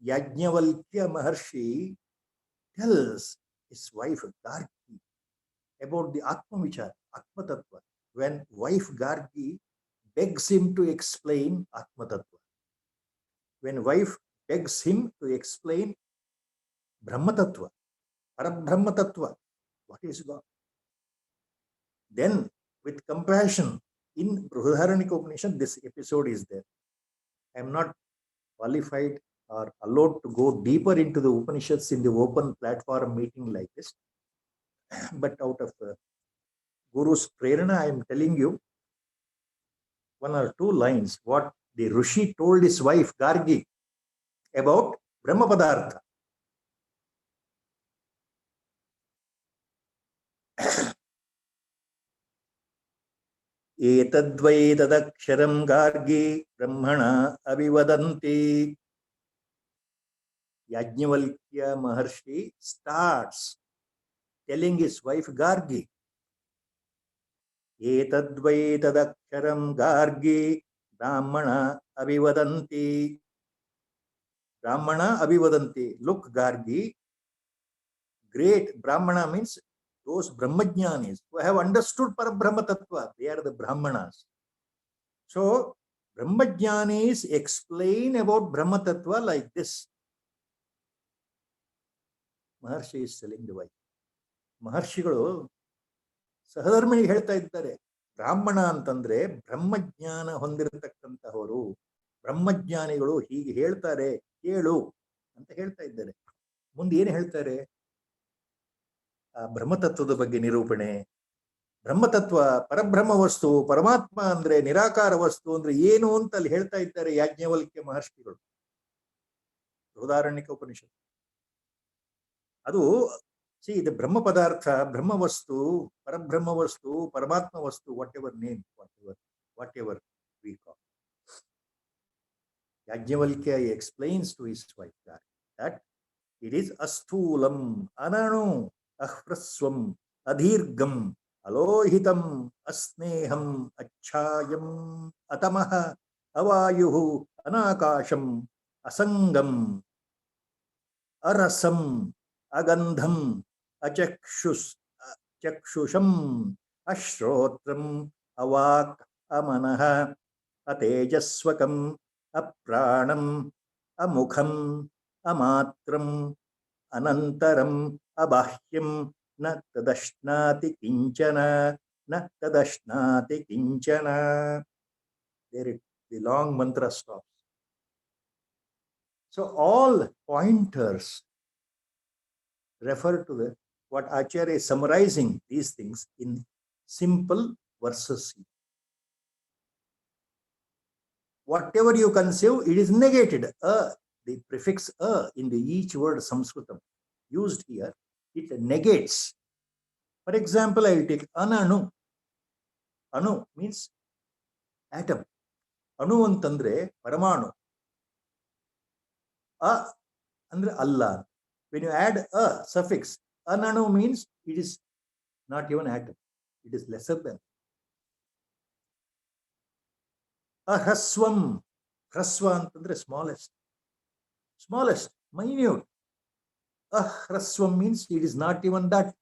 Yajnavalkya Maharshi, tells his wife Gargi about the Atma Vichara, Atma Tattva, when wife Gargi begs him to explain Atma Tattva. When wife begs him to explain Brahma Tattva, Parabrahma Tattva, what is God? Then with compassion, in Bೃಹದಾರಣ್ಯಕ Upanishad this episode is there. I am not qualified or allowed to go deeper into the Upanishads in the open platform meeting like this, but out of Guru's prerana I am telling you one or two lines what the Rishi told his wife Gargi about Brahma Padartha. Etadvai tadaksharam Gargi Brahmana avivadanti. Yajnavalkya Maharshi starts telling his wife Gargi, Etadvai tadaksharam Gargi Brahmana avivadanti. Brahmana avivadanti. Look, Gargi, great Brahmana means those Brahmajnanis who have understood Parabrahma Tattva, they are the Brahmanas. So, Brahmajnanis explain about Brahma Tattva like this. Maharshi is telling the way. ಮಹರ್ಷಿಗಳು ಸಹಧರ್ಮಿಣಿಗೆ ಹೇಳ್ತಾ ಇದ್ದಾರೆ, ಬ್ರಾಹ್ಮಣ ಅಂತಂದ್ರೆ ಬ್ರಹ್ಮಜ್ಞಾನ ಹೊಂದಿರತಕ್ಕಂತಹವರು, ಬ್ರಹ್ಮಜ್ಞಾನಿಗಳು ಹೀಗೆ ಹೇಳ್ತಾರೆ ಕೇಳು ಅಂತ ಹೇಳ್ತಾ ಇದ್ದಾರೆ. ಮುಂದೆ ಏನು ಹೇಳ್ತಾರೆ? ಆ ಬ್ರಹ್ಮತತ್ವದ ಬಗ್ಗೆ ನಿರೂಪಣೆ. ಬ್ರಹ್ಮತತ್ವ ಪರಬ್ರಹ್ಮ ವಸ್ತು, ಪರಮಾತ್ಮ ಅಂದ್ರೆ ನಿರಾಕಾರ ವಸ್ತು ಅಂದ್ರೆ ಏನು ಅಂತ ಅಲ್ಲಿ ಹೇಳ್ತಾ ಇದ್ದಾರೆ ಯಾಜ್ಞವಲ್ಕ್ಯ ಮಹರ್ಷಿಗಳು. ಬೃಹದಾರಣ್ಯಕ ಉಪನಿಷತ್ತು. ಅದು see the brahma padartha, brahma vastu, parabrahma vastu, paramatma vastu, whatever name, whatever we call. Yajnavalkya explains to his wife that it is asthulam, ananu, ahraswam, adhirgam, alohitam, asneham, achayam, atamaha, avayuhu, anakasham, asangam, arasam, agandham, चक्षुषम अश्रोत्रम अवाक अमनः अतेजस्वकम अप्राणम अमुखम अमात्रम अनंतरम अबाह्यम न तदश्नाति किंचन न तदश्नाति किंचन. There the long mantra stops. So all pointers refer to the what Acharya is summarizing these things in simple verses. Whatever you conceive, it is negated. The prefix in the each word Sanskritam used here, it negates. For example, I will take ananu. Anu means atom. Anu antandre paramanu. Andre Allah. When you add a suffix, ananu means it is not even atom. It is lesser than. Ahraswam. Hraswa antandre smallest. Smallest, minute. Ahraswam means it is not even that.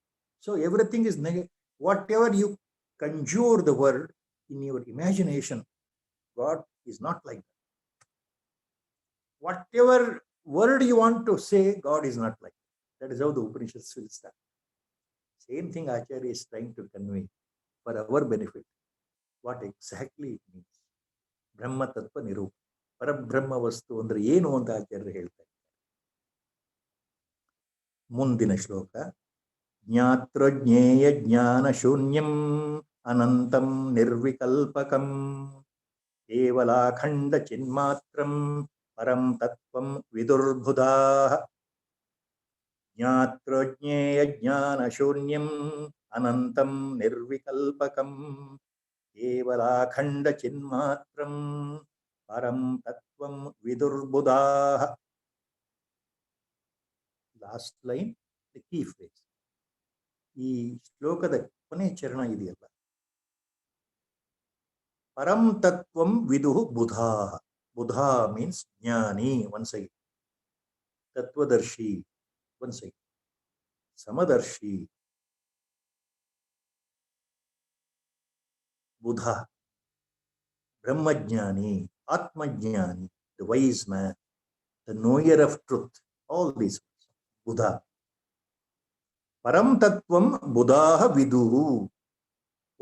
So everything is negative. Whatever you conjure the word in your imagination, God is not like that. Whatever word you want to say, God is not like that. That is how the Upanishads will start. Same thing Acharya is trying to convey for our benefit. What exactly it means. Brahma Tattva Nirupa. Parabrahma Vastu andre ಏನು ಅಂತ ಆಚಾರ್ಯರು ಹೇಳ್ತಾರೆ. ಮುಂದಿನ ಶ್ಲೋಕ. ಜ್ಞಾತ್ರ ಜ್ಞೇಯ ಜ್ಞಾನ ಶೂನ್ಯಂ ಅನಂತಂ ನಿರ್ವಿಕಲ್ಪಕಂ ಕೇವಲಾಖಂಡ ಚಿನ್ಮಾತ್ರಂ ಪರಂ ತತ್ವಂ ವಿದುರ್ಬುಧಾಃ. ಜ್ಞಾತ್ರ ಜ್ಞೇಯ ಜ್ಞಾನ ಶೂನ್ಯಂ ಅನಂತಂ ನಿರ್ವಿಕಲ್ಪಕಂ ಕೇವಲಾಖಂಡ ಚಿನ್ಮಾತ್ರಂ ಪರಂ ತತ್ವಂ ವಿದುರ್ಬುಧಾಃ. Last line the key phrase. ಈ ಶ್ಲೋಕದ ಕೊನೆ ಚರಣ ಇದೆಯಲ್ಲ, ಪರಂ ತತ್ವಂ ವಿದುಃ ಬುಧಾಃ. ಬುಧಾ ಮೀನ್ಸ್ ಜ್ಞಾನಿ, once again. ತತ್ವದರ್ಶಿ, once again. ಸಮದರ್ಶಿ. ಬುಧ, ಬ್ರಹ್ಮಜ್ಞಾನಿ, ಆತ್ಮಜ್ಞಾನಿ, the wise man, the knower of truth, all these. Buddha. Param Tattvam Buddha Viduhu.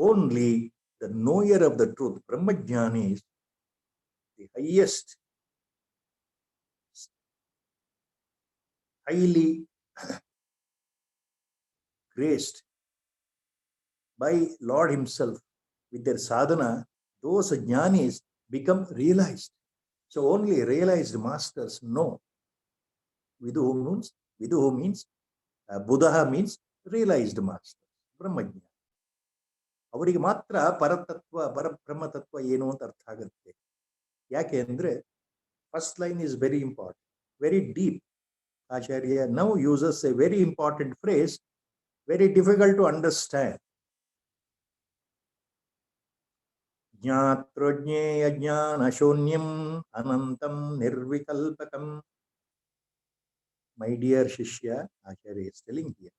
Only the knower of the truth, Brahmajnani, is the highest, highly graced by Lord Himself. With their sadhana, those jnanis become realized. So only realized masters know. Viduhu means Buddha means realized master, Brahmajnani. ಅವರಿಗೆ ಮಾತ್ರ ಪರತತ್ವ ಪರಬ್ರಹ್ಮತತ್ವ ಏನು ಅಂತ ಅರ್ಥ ಆಗುತ್ತೆ. ಯಾಕೆ ಅಂದ್ರೆ first line is very important, very deep. Acharya now uses a very important phrase, very difficult to understand. ಜ್ಞಾತೃ ಜ್ಞೇಯ ಜ್ಞಾನ ಶೂನ್ಯಂ ಅನಂತಂ ನಿರ್ವಿಕಲ್ಪಕಂ. My dear Shishya, Acharya is telling here,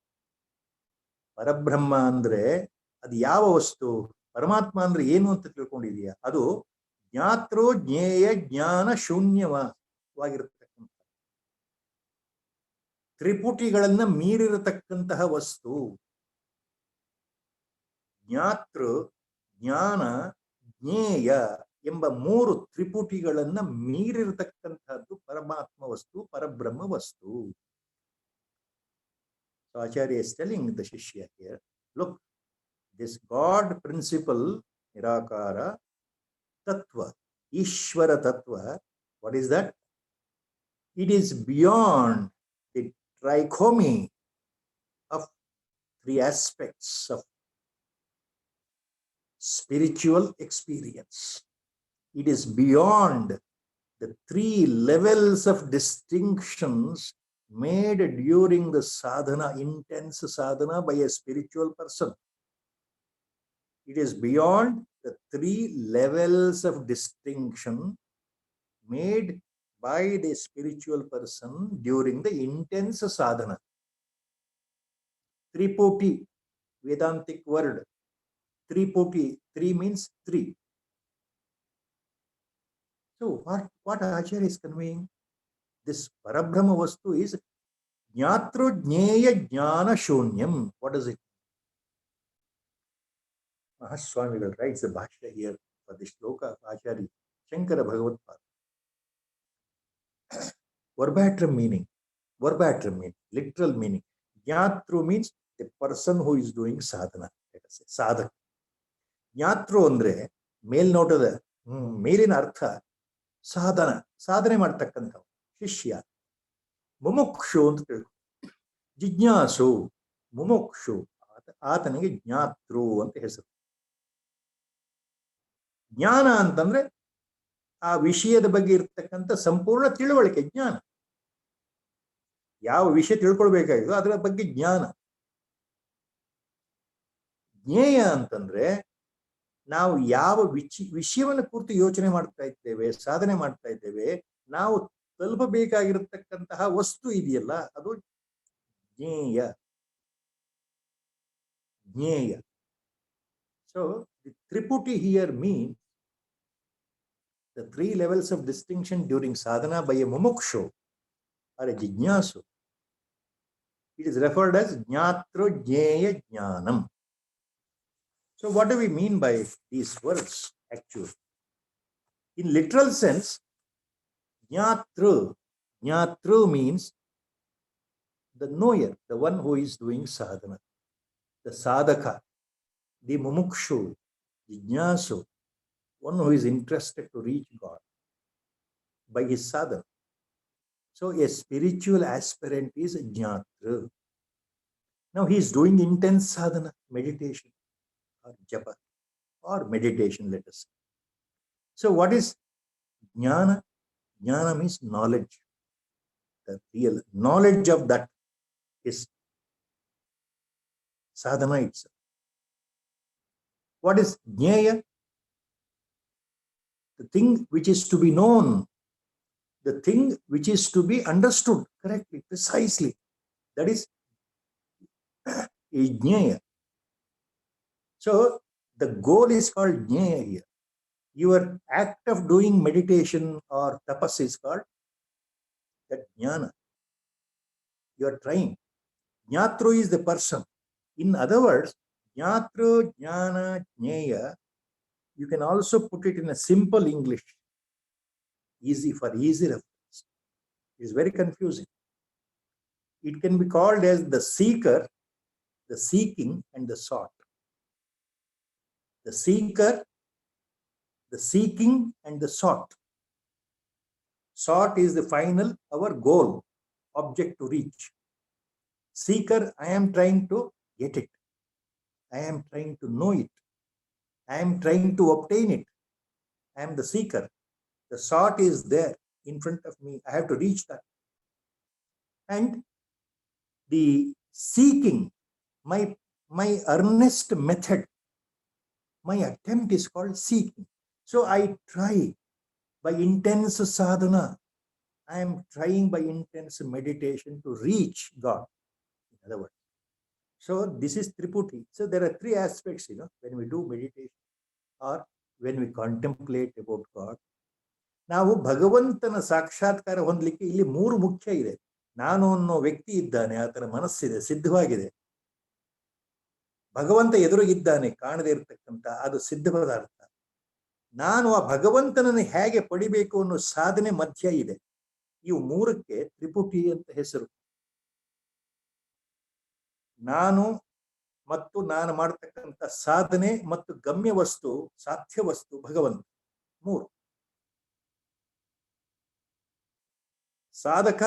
ಪರಬ್ರಹ್ಮ ಅಂದ್ರೆ ಅದು ಯಾವ ವಸ್ತು? ಪರಮಾತ್ಮ ಅಂದ್ರೆ ಏನು ಅಂತ ತಿಳ್ಕೊಂಡಿದೀಯ? ಅದು ಜ್ಞಾತೃ ಜ್ಞೇಯ ಜ್ಞಾನ ಶೂನ್ಯವಾಗಿರತಕ್ಕಂಥ ತ್ರಿಪುಟಿಗಳನ್ನ ಮೀರಿರತಕ್ಕಂತಹ ವಸ್ತು. ಜ್ಞಾತೃ ಜ್ಞಾನ ಜ್ಞೇಯ ಎಂಬ ಮೂರು ತ್ರಿಪುಟಿಗಳನ್ನ ಮೀರಿರತಕ್ಕಂಥದ್ದು ಪರಮಾತ್ಮ ವಸ್ತು, ಪರಬ್ರಹ್ಮ ವಸ್ತು. So Acharya is telling the Shishya here, look, this God principle, Nirakara, Tattva, Ishvara Tattva, what is that? It is beyond the trichomy of three aspects of spiritual experience. It is beyond the three levels of distinctions made during the sadhana, intense sadhana by a spiritual person. It is beyond the three levels of distinction made by the spiritual person during the intense sadhana. Triputi, Vedantic word. Triputi, three means three. So what Acharya is conveying? This Parabrahma Vastu is Jnatru Jneya Jnana Shunyam. What is it? Mahaswamigal writes the Bhashya here for the shloka of Acharya Shankara Bhagavatpada. Verbatim meaning, literal meaning. Jnatru means the person who is doing sadhana. Let us say sadhak. Jnatru andre ಮೇಲ್ನೋಟದ ಮೇಲಿನ ಅರ್ಥ ಸಾಧನೆ ಮಾಡ್ತಕ್ಕಂಥವು ಶಿಷ್ಯ. ಮುಮುಕ್ಷು ಅಂತ ತಿಳ್ಕೊ. ಜಿಜ್ಞಾಸು ಮುಮುಕ್ಷು, ಆತನಿಗೆ ಜ್ಞಾತೃ ಅಂತ ಹೆಸರು. ಜ್ಞಾನ ಅಂತಂದ್ರೆ ಆ ವಿಷಯದ ಬಗ್ಗೆ ಇರ್ತಕ್ಕಂಥ ಸಂಪೂರ್ಣ ತಿಳುವಳಿಕೆ, ಜ್ಞಾನ. ಯಾವ ವಿಷಯ ತಿಳ್ಕೊಳ್ಬೇಕಾಗಿದೋ ಅದರ ಬಗ್ಗೆ ಜ್ಞಾನ. ಜ್ಞೇಯ ಅಂತಂದ್ರೆ ನಾವು ಯಾವ ವಿಷಯವನ್ನು ಕುರಿತು ಯೋಚನೆ ಮಾಡ್ತಾ ಇದ್ದೇವೆ, ಸಾಧನೆ ಮಾಡ್ತಾ ಇದ್ದೇವೆ, ನಾವು ತಲುಪಬೇಕಾಗಿರತಕ್ಕಂತಹ ವಸ್ತು ಇದೆಯಲ್ಲ, ಅದು ಜ್ಞೇಯ. So the triputi here means the three levels of distinction during sadhana by a mumukshu or a jijnasu. It is referred as jnatru jneya jnanam. So what do we mean by these words actually? In literal sense, jnatru means the knower, the one who is doing sadhana, the sadhaka, the mumukshu, jijnasu, one who is interested to reach God by his sadhana. So a spiritual aspirant is jnatru. Now he is doing intense sadhana, meditation or japa or meditation, let us say. So what is jnana? Jnana means knowledge. The real knowledge of that is sadhana itself. What is jnaya? The thing which is to be known, the thing which is to be understood correctly, precisely. That is jnaya. So the goal is called jnaya here. Your act of doing meditation or tapas is called that jnana. You are trying. Jnatru is the person. In other words, jnatru, jnana, jneya, you can also put it in a simple English, easy reference. It is very confusing. It can be called as the seeker, the seeking, and the sought. The seeker, the seeking, and the sought. Sought is the final, our goal, object to reach. Seeker, I am trying to get it. I am trying to know it. I am trying to obtain it. I am the seeker. The sought is there in front of me. I have to reach that. And the seeking, my earnest method, my attempt is called seeking. So I try by intense sadhana. I am trying by intense meditation to reach God. In other words, So this is Triputi. So there are three aspects, when we do meditation or when we contemplate about God. ನಾವು ಭಗವಂತನ ಸಾಕ್ಷಾತ್ಕಾರ ಹೊಂದಲಿಕ್ಕೆ ಇಲ್ಲಿ ಮೂರು ಮುಖ್ಯ ಇದೆ. ನಾನು ಅನ್ನೋ ವ್ಯಕ್ತಿ ಇದ್ದಾನೆ, ಆತನ ಮನಸ್ಸಿದೆ, ಸಿದ್ಧವಾಗಿದೆ. ಭಗವಂತ ಎದುರಿಗಿದ್ದಾನೆ, ಕಾಣದೇ ಇರತಕ್ಕಂಥ, ಅದು ಸಿದ್ಧ ಪದಾರ್ಥ. ನಾನು ಆ ಭಗವಂತನನ್ನು ಹೇಗೆ ಪಡಿಬೇಕು ಅನ್ನೋ ಸಾಧನೆ ಮಧ್ಯ ಇದೆ. ಇವು ಮೂರಕ್ಕೆ ತ್ರಿಪುಟಿ ಅಂತ ಹೆಸರು. ನಾನು ಮತ್ತು ನಾನು ಮಾಡತಕ್ಕಂಥ ಸಾಧನೆ ಮತ್ತು ಗಮ್ಯ ವಸ್ತು, ಸಾಧ್ಯ ವಸ್ತು ಭಗವಂತ. ಮೂರು. ಸಾಧಕ,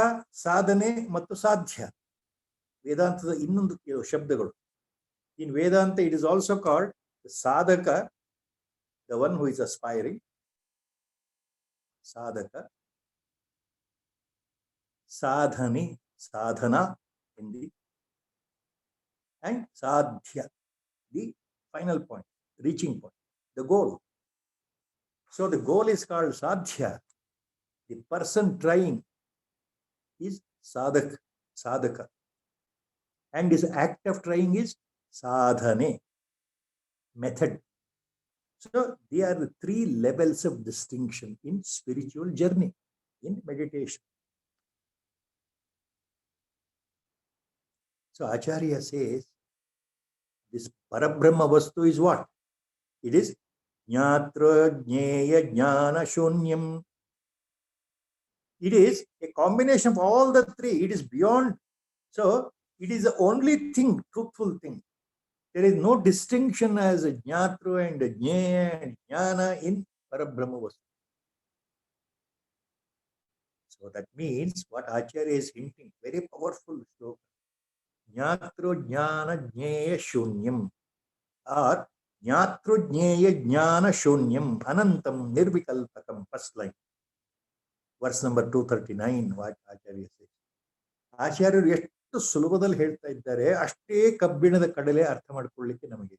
ಸಾಧನೆ ಮತ್ತು ಸಾಧ್ಯ ವೇದಾಂತದ ಇನ್ನೊಂದು ಶಬ್ದಗಳು. ಇನ್ ವೇದಾಂತ ಇಟ್ ಇಸ್ ಆಲ್ಸೋ ಕಾಲ್ಡ್ ಸಾಧಕ, the one who is aspiring, sadhaka, sadhani, sadhana in the, and sadhya, the final point, reaching point, the goal. So the goal is called sadhya. The person trying is sadhaka, and his act of trying is sadhane, method. So they are the three levels of distinction in spiritual journey, in meditation. So Acharya says this Parabrahma Vastu is what? It is Jnatra Jnaya Jnana Shunyam. It is a combination of all the three. It is beyond. So it is the only thing, truthful thing. There is no distinction as a Jnatra and a Jnaya and Jnana in Parabrahma Vastu. So that means what Acharya is hinting, very powerful sloka. Jnatra Jnana Jnaya Shunyam, or Jnatra Jnaya Jnana Shunyam Anantam Nirvikalpakam. First line, verse number 239, what Acharya says. Acharya ಎಷ್ಟು ಸುಲಭದಲ್ಲಿ ಹೇಳ್ತಾ ಇದ್ದಾರೆ, ಅಷ್ಟೇ ಕಬ್ಬಿಣದ ಕಡಲೆ ಅರ್ಥ ಮಾಡ್ಕೊಳ್ಳಿಕ್ಕೆ ನಮಗೆ.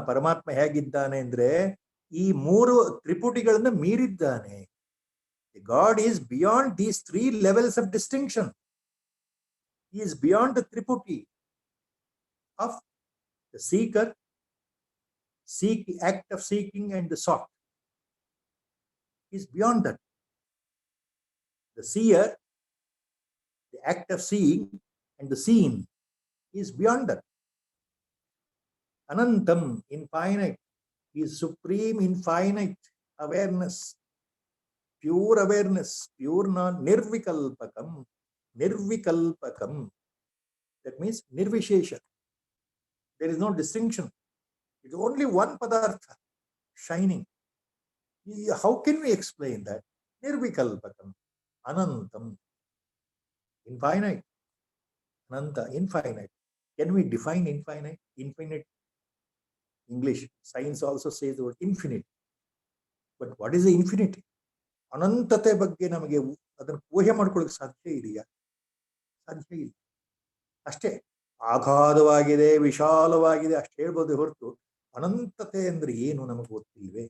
ಪರಮಾತ್ಮ ಹೇಗಿದ್ದಾನೆ ಅಂದ್ರೆ ಈ ಮೂರು ತ್ರಿಪುಟಿಗಳನ್ನ ಮೀರಿದ್ದಾನೆ. God is beyond these three levels of distinction. He is beyond the triputi of the seeker, act of seeking, and the sought. He is beyond that. The seer, the act of seeing, and the seen is beyond that. Anantam, infinite. He is supreme, infinite awareness, pure awareness, pure non-nirvikalpakam. Nirvikalpakam. That means nirvishesha. There is no distinction. It is only one padartha, shining. How can we explain that? Nirvikalpakam. Anantam. Infinite. Ananta, infinite. Can we define infinite? Infinite. English, science also says the word infinite. But what is the infinity? ಅನಂತತೆ ಬಗ್ಗೆ ನಮಗೆ ಅದನ್ನು ಊಹೆ ಮಾಡ್ಕೊಳ್ಳೋಕೆ ಸಾಧ್ಯ ಇದೆಯಾ? ಸಾಧ್ಯ ಇಲ್ಲ. ಅಷ್ಟೇ ಆಘಾತವಾಗಿದೆ, ವಿಶಾಲವಾಗಿದೆ ಅಷ್ಟೇ ಹೇಳ್ಬೋದು ಹೊರತು ಅನಂತತೆ ಅಂದ್ರೆ ಏನು ನಮಗೆ ಗೊತ್ತಿಲ್ವೇ?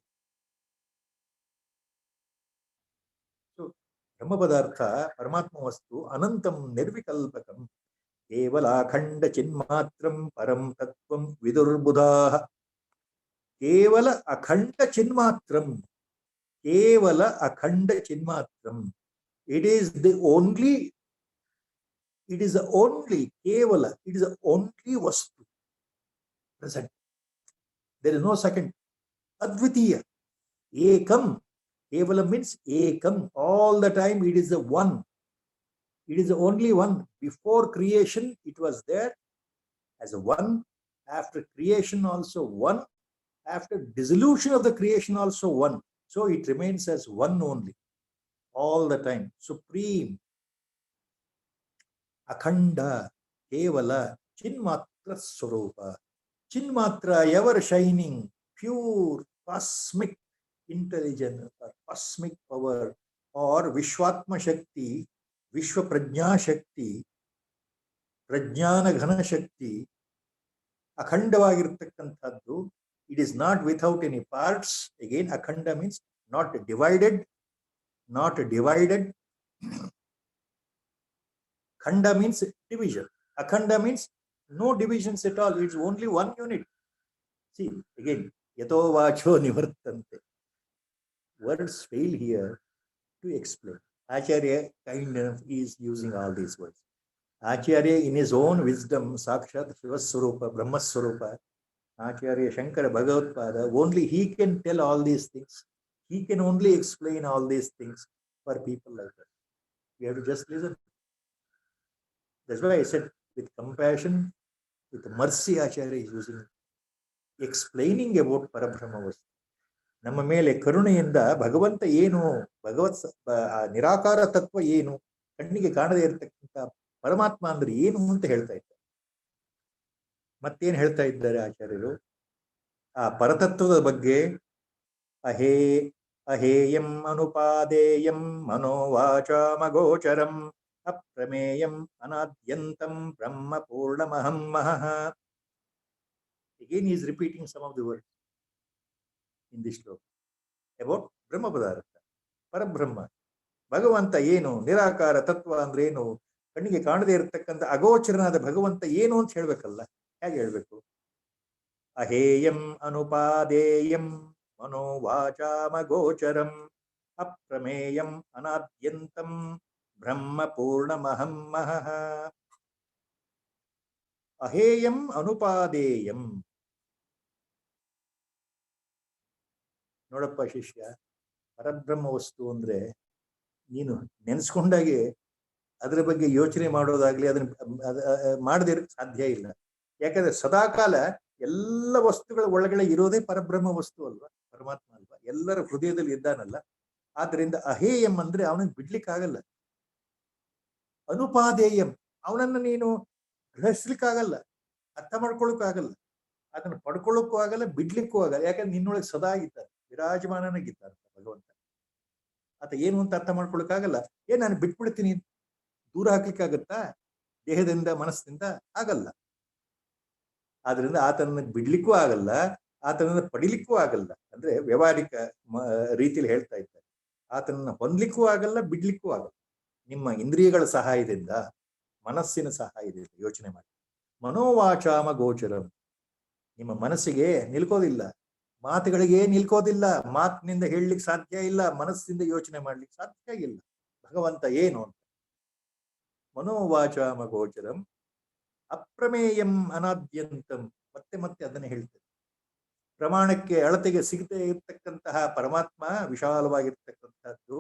ಬ್ರಹ್ಮ ಪದಾರ್ಥ, ಪರಮಾತ್ಮ ವಸ್ತು ಅನಂತಂ ನಿರ್ವಿಕಲ್ಪಕಂ ಕೇವಲ ಅಖಂಡ ಚಿನ್ಮಾತ್ರಂ ಪರಂ ತತ್ವಂ ವಿದುರ್ಬುಧಾಃ. ಕೇವಲ ಅಖಂಡ ಚಿನ್ಮಾತ್ರಂ, ಕೇವಲ ಅಖಂಡ ಚಿನ್ಮಾತ್ರಂ. It is the only ಕೇವಲ, it is the only vastu present. There is no second. Advitiya, ekam. Kevala means ekam. All the time it is the one. It is the only one. Before creation it was there as a one. After creation also one. After dissolution of the creation also one. So it remains as one only. All the time. Supreme. Akhanda. Kevala. Chinmatra Swarupa. Chinmatra, ever shining, pure, cosmic intelligence or cosmic power, or Vishwatma Shakti, Vishwa Prajna Shakti, Prajnana Ghana Shakti, Akhandavagirtakkantaddu. It is not without any parts. Again, Akhanda means not divided, not divided. Khanda means division. Akhanda means No divisions at all. It's only one unit. See, again, yato vacho nivartante. Words fail here to explain. Acharya kind of is using all these words. Acharya, in his own wisdom, Sakshat Shivaswarupa, Brahmaswarupa, Acharya Shankara Bhagavatpada, only he can tell all these things. He can only explain all these things for people like us. We have to just listen. That's why I said, with compassion, with mercy, Acharya is using, explaining about Parabrahma Vastu. ನಮ್ಮ ಮೇಲೆ ಕರುಣೆಯಿಂದ ಭಗವಂತ ಏನು, ಭಗವತ್ ನಿರಾಕಾರ ತತ್ವ ಏನು, ಕಣ್ಣಿಗೆ ಕಾಣದೇ ಇರತಕ್ಕಂಥ ಪರಮಾತ್ಮ ಅಂದ್ರೆ ಏನು ಅಂತ ಹೇಳ್ತಾ ಇದ್ದಾರೆ. ಮತ್ತೇನು ಹೇಳ್ತಾ ಇದ್ದಾರೆ ಆಚಾರ್ಯರು? ಆ ಪರತತ್ವದ ಬಗ್ಗೆ ಅಹೇಯಂ ಅನುಪಾದೇಯಂ ಮನೋವಾಚಾಮಗೋಚರಂ ಅಪ್ರಮೇಯಂ ಅನಾದ್ಯಂತಂ ಬ್ರಹ್ಮ ಪೂರ್ಣಮಹಂ ಮಹಃ. Again he is repeating some of the words in this shloka about ಬ್ರಹ್ಮ ಪದಾರ್ಥ, ಪರಬ್ರಹ್ಮ, ಭಗವಂತ ಏನು, ನಿರಾಕಾರ ತತ್ವ ಅಂದ್ರೆ ಏನು, ಕಣ್ಣಿಗೆ ಕಾಣದೇ ಇರತಕ್ಕಂಥ ಅಗೋಚರನಾದ ಭಗವಂತ ಏನು ಅಂತ ಹೇಳ್ಬೇಕಲ್ಲ. ಹೇಗೆ ಹೇಳ್ಬೇಕು? ಅಹೇಯಂ ಅನುಪಾದೇಯಂ ಮನೋವಾಚಾಮಗೋಚರಂ ಅಪ್ರಮೇಯಂ ಅನಾದ್ಯಂತಂ ಬ್ರಹ್ಮ ಪೂರ್ಣಮಹಂ ಮಹಃ. ಅಹೇಯಂ ಅನುಪಾದೇಯಂ. ನೋಡಪ್ಪ ಶಿಷ್ಯ, ಪರಬ್ರಹ್ಮ ವಸ್ತು ಅಂದ್ರೆ ನೀನು ನೆನೆಸ್ಕೊಂಡಾಗೆ ಅದರ ಬಗ್ಗೆ ಯೋಚನೆ ಮಾಡೋದಾಗ್ಲಿ, ಅದನ್ನ ಮಾಡದೇ ಇರಕ್ಕೆ ಸಾಧ್ಯ ಇಲ್ಲ. ಯಾಕಂದ್ರೆ ಸದಾಕಾಲ ಎಲ್ಲ ವಸ್ತುಗಳ ಒಳಗಡೆ ಇರೋದೇ ಪರಬ್ರಹ್ಮ ವಸ್ತು ಅಲ್ವಾ, ಪರಮಾತ್ಮ ಅಲ್ವಾ, ಎಲ್ಲರ ಹೃದಯದಲ್ಲಿ ಇದ್ದಾನಲ್ಲ. ಆದ್ರಿಂದ ಅಹೇಯಂ ಅಂದ್ರೆ ಅವನಿಗೆ ಬಿಡ್ಲಿಕ್ಕಾಗಲ್ಲ. ಅನುಪಾದೇಯಂ, ಅವನನ್ನ ನೀನು ಗ್ರಹಿಸ್ಲಿಕ್ಕಾಗಲ್ಲ, ಅರ್ಥ ಮಾಡ್ಕೊಳ್ಳೋಕ್ಕಾಗಲ್ಲ, ಅದನ್ನು ಪಡ್ಕೊಳ್ಳೋಕ್ಕೂ ಆಗಲ್ಲ, ಬಿಡ್ಲಿಕ್ಕೂ ಆಗಲ್ಲ. ಯಾಕಂದ್ರೆ ನಿನ್ನೊಳಗೆ ಸದಾ ಇದ್ದಾರೆ, ವಿರಾಜಮಾನನಾಗಿದ್ದಾರೆ ಭಗವಂತ. ಆತ ಏನು ಅಂತ ಅರ್ಥ ಮಾಡ್ಕೊಳ್ಳೋಕ್ಕಾಗಲ್ಲ. ನಾನು ಬಿಟ್ಬಿಡ್ತೀನಿ, ದೂರ ಹಾಕ್ಲಿಕ್ಕಾಗತ್ತಾ ದೇಹದಿಂದ, ಮನಸ್ಸಿನಿಂದ? ಆಗಲ್ಲ. ಆದ್ರಿಂದ ಆತನನ್ನ ಬಿಡ್ಲಿಕ್ಕೂ ಆಗಲ್ಲ, ಆತನನ್ನ ಪಡಿಲಿಕ್ಕೂ ಆಗಲ್ಲ. ಅಂದ್ರೆ ವ್ಯವಹಾರಿಕ ರೀತಿಯಲ್ಲಿ ಹೇಳ್ತಾ ಇದ್ದಾರೆ, ಆತನನ್ನ ಹೊಂದ್ಲಿಕ್ಕೂ ಆಗಲ್ಲ, ಬಿಡ್ಲಿಕ್ಕೂ ಆಗಲ್ಲ. ನಿಮ್ಮ ಇಂದ್ರಿಯಗಳ ಸಹಾಯದಿಂದ, ಮನಸ್ಸಿನ ಸಹಾಯದಿಂದ ಯೋಚನೆ ಮಾಡಿ. ಮನೋವಾಚಾಮ ಗೋಚರಂ, ನಿಮ್ಮ ಮನಸ್ಸಿಗೆ ನಿಲ್ಕೋದಿಲ್ಲ, ಮಾತುಗಳಿಗೆ ನಿಲ್ಕೋದಿಲ್ಲ, ಮಾತಿನಿಂದ ಹೇಳಲಿಕ್ಕೆ ಸಾಧ್ಯ ಇಲ್ಲ, ಮನಸ್ಸಿಂದ ಯೋಚನೆ ಮಾಡ್ಲಿಕ್ಕೆ ಸಾಧ್ಯ ಇಲ್ಲ ಭಗವಂತ ಏನು ಅಂತ. ಮನೋವಾಚಾಮ ಗೋಚರಂ ಅಪ್ರಮೇಯಂ ಅನಾದ್ಯಂತಂ, ಮತ್ತೆ ಮತ್ತೆ ಅದನ್ನೇ ಹೇಳ್ತೇವೆ. ಪ್ರಮಾಣಕ್ಕೆ, ಅಳತೆಗೆ ಸಿಗದೆ ಇರ್ತಕ್ಕಂತಹ ಪರಮಾತ್ಮ ವಿಶಾಲವಾಗಿರ್ತಕ್ಕಂಥದ್ದು.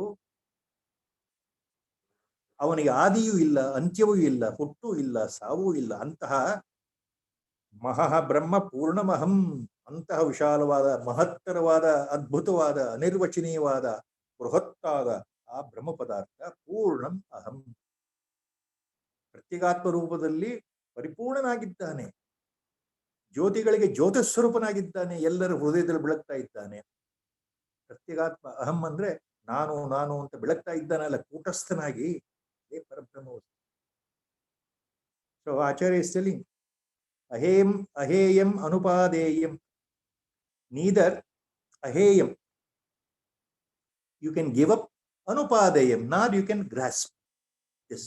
ಅವನಿಗೆ ಆದಿಯೂ ಇಲ್ಲ, ಅಂತ್ಯವೂ ಇಲ್ಲ, ಹುಟ್ಟೂ ಇಲ್ಲ, ಸಾವೂ ಇಲ್ಲ. ಅಂತಹ ಮಹಃ ಬ್ರಹ್ಮ ಪೂರ್ಣಮಹಂ, ಅಂತಹ ವಿಶಾಲವಾದ, ಮಹತ್ತರವಾದ, ಅದ್ಭುತವಾದ, ಅನಿರ್ವಚನೀಯವಾದ, ಬೃಹತ್ತಾದ ಆ ಬ್ರಹ್ಮ ಪದಾರ್ಥ ಪೂರ್ಣಂ ಅಹಂ, ಪ್ರತ್ಯೇಗಾತ್ಮ ರೂಪದಲ್ಲಿ ಪರಿಪೂರ್ಣನಾಗಿದ್ದಾನೆ, ಜ್ಯೋತಿಗಳಿಗೆ ಜ್ಯೋತಿಸ್ವರೂಪನಾಗಿದ್ದಾನೆ, ಎಲ್ಲರ ಹೃದಯದಲ್ಲಿ ಬೆಳಗ್ತಾ ಇದ್ದಾನೆ. ಪ್ರತ್ಯೇಗಾತ್ಮ ಅಹಂ ಅಂದ್ರೆ ನಾನು ನಾನು ಅಂತ ಬೆಳಗ್ತಾ ಇದ್ದಾನಲ್ಲ, ಕೂಟಸ್ಥನಾಗಿ, ಹೇ ಪರಬ್ರಹ್ಮ. ಸೊ ಆಚಾರ್ಯ ಇಸ್ ಟೆಲ್ಲಿಂಗ್ ಅಹೇಯಂ ಅನುಪಾದೇಯಂ. ನೀದರ್ ಅಹೇಯಂ you can give up, anupadayam nor you can grasp this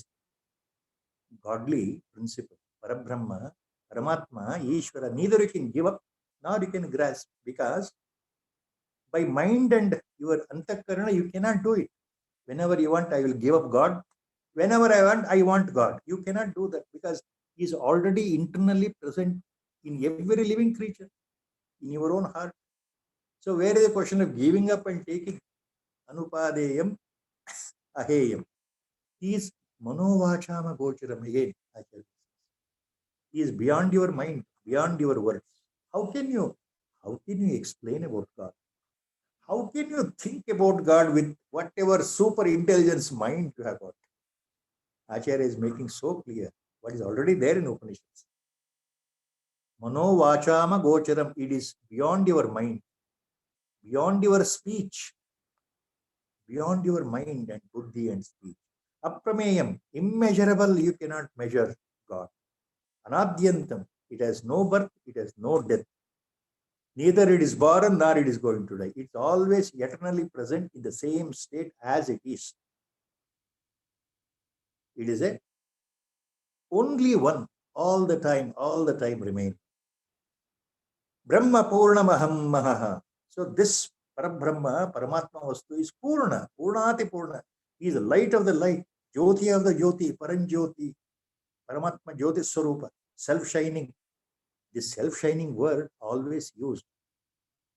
godly principle, Parabrahma, Paramatma, Ishvara. Neither you can give up nor you can grasp, because by mind and your antakarana you cannot do it. Whenever you want, I will give up God. Whenever I want God. You cannot do that, because he is already internally present in every living creature, in your own heart. So where is the question of giving up and taking? Anupadeyam aheyam. He is manovachama gocharam. Again, he is beyond your mind, beyond your words. How can you explain about God? How can you think about God with whatever super intelligence mind you have got? Acharya is making so clear what is already there in Upanishads. Manovachama gocharam. It is beyond your mind, beyond your speech, beyond your mind and buddhi and speech. Aprameyam, immeasurable, you cannot measure God. Anadyantam, it has no birth, it has no death. Neither it is born nor it is going to die. It's always eternally present in the same state as it is. It is a only one, all the time remain. Brahma Purnamaham Mahaha. So this Parabrahma, Paramatma Vastu is Purna, Purnati Purna. He is the light of the light, Jyoti of the Jyoti, Paranjyoti, Paramatma Jyoti Swarupa, self-shining. This self-shining word always used.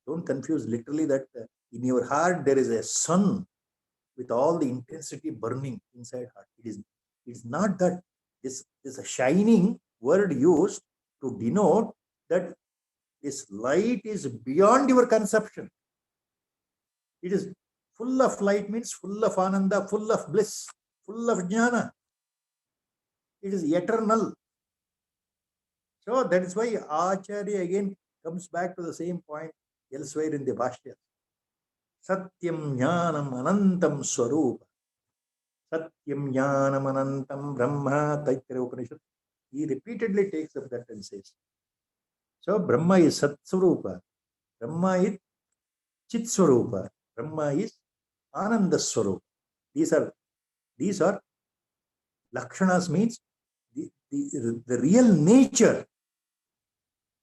Don't confuse literally that in your heart there is a sun with all the intensity burning inside heart. It's not that. This is a shining word used to denote that this light is beyond your conception. It is full of light, means full of ananda, full of bliss, full of jnana. It is eternal. So that is why Acharya again comes back to the same point elsewhere in the Bhashya. Satyam jnanam anantam swarupa. Satyam jnanam anantam brahma, Taittiriya Upanishad. He repeatedly takes up that and says. So Brahma is Sat Swarupa. Brahma is Chit Swarupa. Brahma is Ananda Swarupa. These are Lakshanas, means the real nature.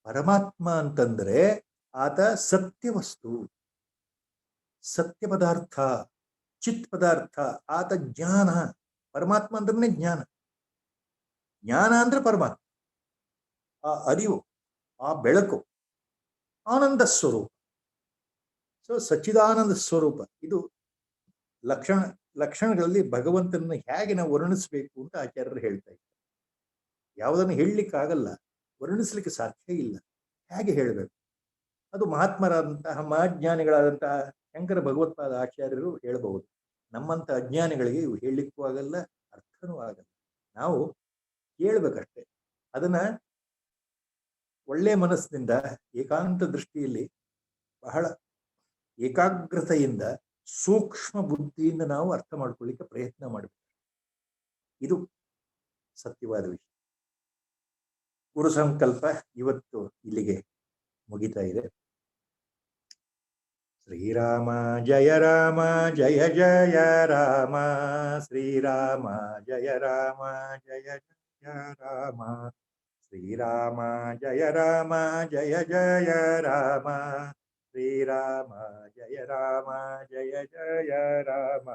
Paramatma antandre ata Satya Vastu. Satya Padartha. Chit Padartha. Ata Jnana. Paramatma andre Jnana. Jnana andre Paramatma. Arivu. Belaku. Ananda Swarupa. So Sachidananda Swarupa. Idu ಲಕ್ಷಣಗಳಲ್ಲಿ ಭಗವಂತನ ಹೇಗೆ ನಾವು ವರ್ಣಿಸಬೇಕು ಅಂತ ಆಚಾರ್ಯರು ಹೇಳ್ತಾ ಇದ್ದಾರೆ. ಯಾವುದನ್ನು ಹೇಳಲಿಕ್ಕಾಗಲ್ಲ, ವರ್ಣಿಸ್ಲಿಕ್ಕೆ ಸಾಧ್ಯ ಇಲ್ಲ. ಹೇಗೆ ಹೇಳಬೇಕು? ಅದು ಮಹಾತ್ಮರಾದಂತಹ ಮಹಾಜ್ಞಾನಿಗಳಾದಂತಹ ಶಂಕರ ಭಗವತ್ಪಾದ ಆಚಾರ್ಯರು ಹೇಳಬಹುದು. ನಮ್ಮಂಥ ಅಜ್ಞಾನಿಗಳಿಗೆ ಇವು ಹೇಳಲಿಕ್ಕೂ ಆಗಲ್ಲ, ಅರ್ಥನೂ ಆಗಲ್ಲ. ನಾವು ಕೇಳಬೇಕಷ್ಟೆ. ಅದನ್ನ ಒಳ್ಳೆ ಮನಸ್ಸಿನಿಂದ ಏಕಾಂತ ದೃಷ್ಟಿಯಲ್ಲಿ ಬಹಳ ಏಕಾಗ್ರತೆಯಿಂದ ಸೂಕ್ಷ್ಮ ಬುದ್ಧಿಯಿಂದ ನಾವು ಅರ್ಥ ಮಾಡ್ಕೊಳ್ಳಿಕ್ಕೆ ಪ್ರಯತ್ನ ಮಾಡಬೇಕು. ಇದು ಸತ್ಯವಾದ ವಿಷಯ. ಗುರು ಸಂಕಲ್ಪ ಇವತ್ತು ಇಲ್ಲಿಗೆ ಮುಗಿತಾ ಇದೆ. ಶ್ರೀರಾಮ ಜಯ ರಾಮ ಜಯ ಜಯ ರಾಮ, ಶ್ರೀರಾಮ ಜಯ ರಾಮ ಜಯ ಜಯ ರಾಮ, ಶ್ರೀರಾಮ ಜಯ ರಾಮ ಜಯ ಜಯ ರಾಮ, ಶ್ರೀರಾಮ ಜಯ ರಾಮ ಜಯ ಜಯ ರಾಮ,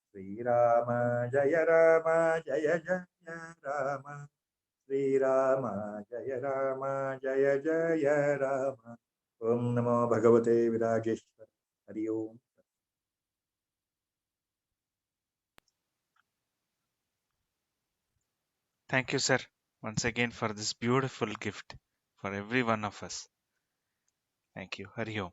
ಶ್ರೀರಾಮ ಜಯ ರಾಮ ಜಯ ಜಯ ರಾಮ, ಶ್ರೀರಾಮ ಜಯ ರಾಮ ಜಯ ಜಯ ರಾಮ. ಓಂ ನಮೋ ಭಗವತೆ ವಿರಾಜೇಶ್ವರ. ಹರಿ ಓಂ. Thank you, sir, once again for this beautiful gift for every one of us. Thank you. Hari Om.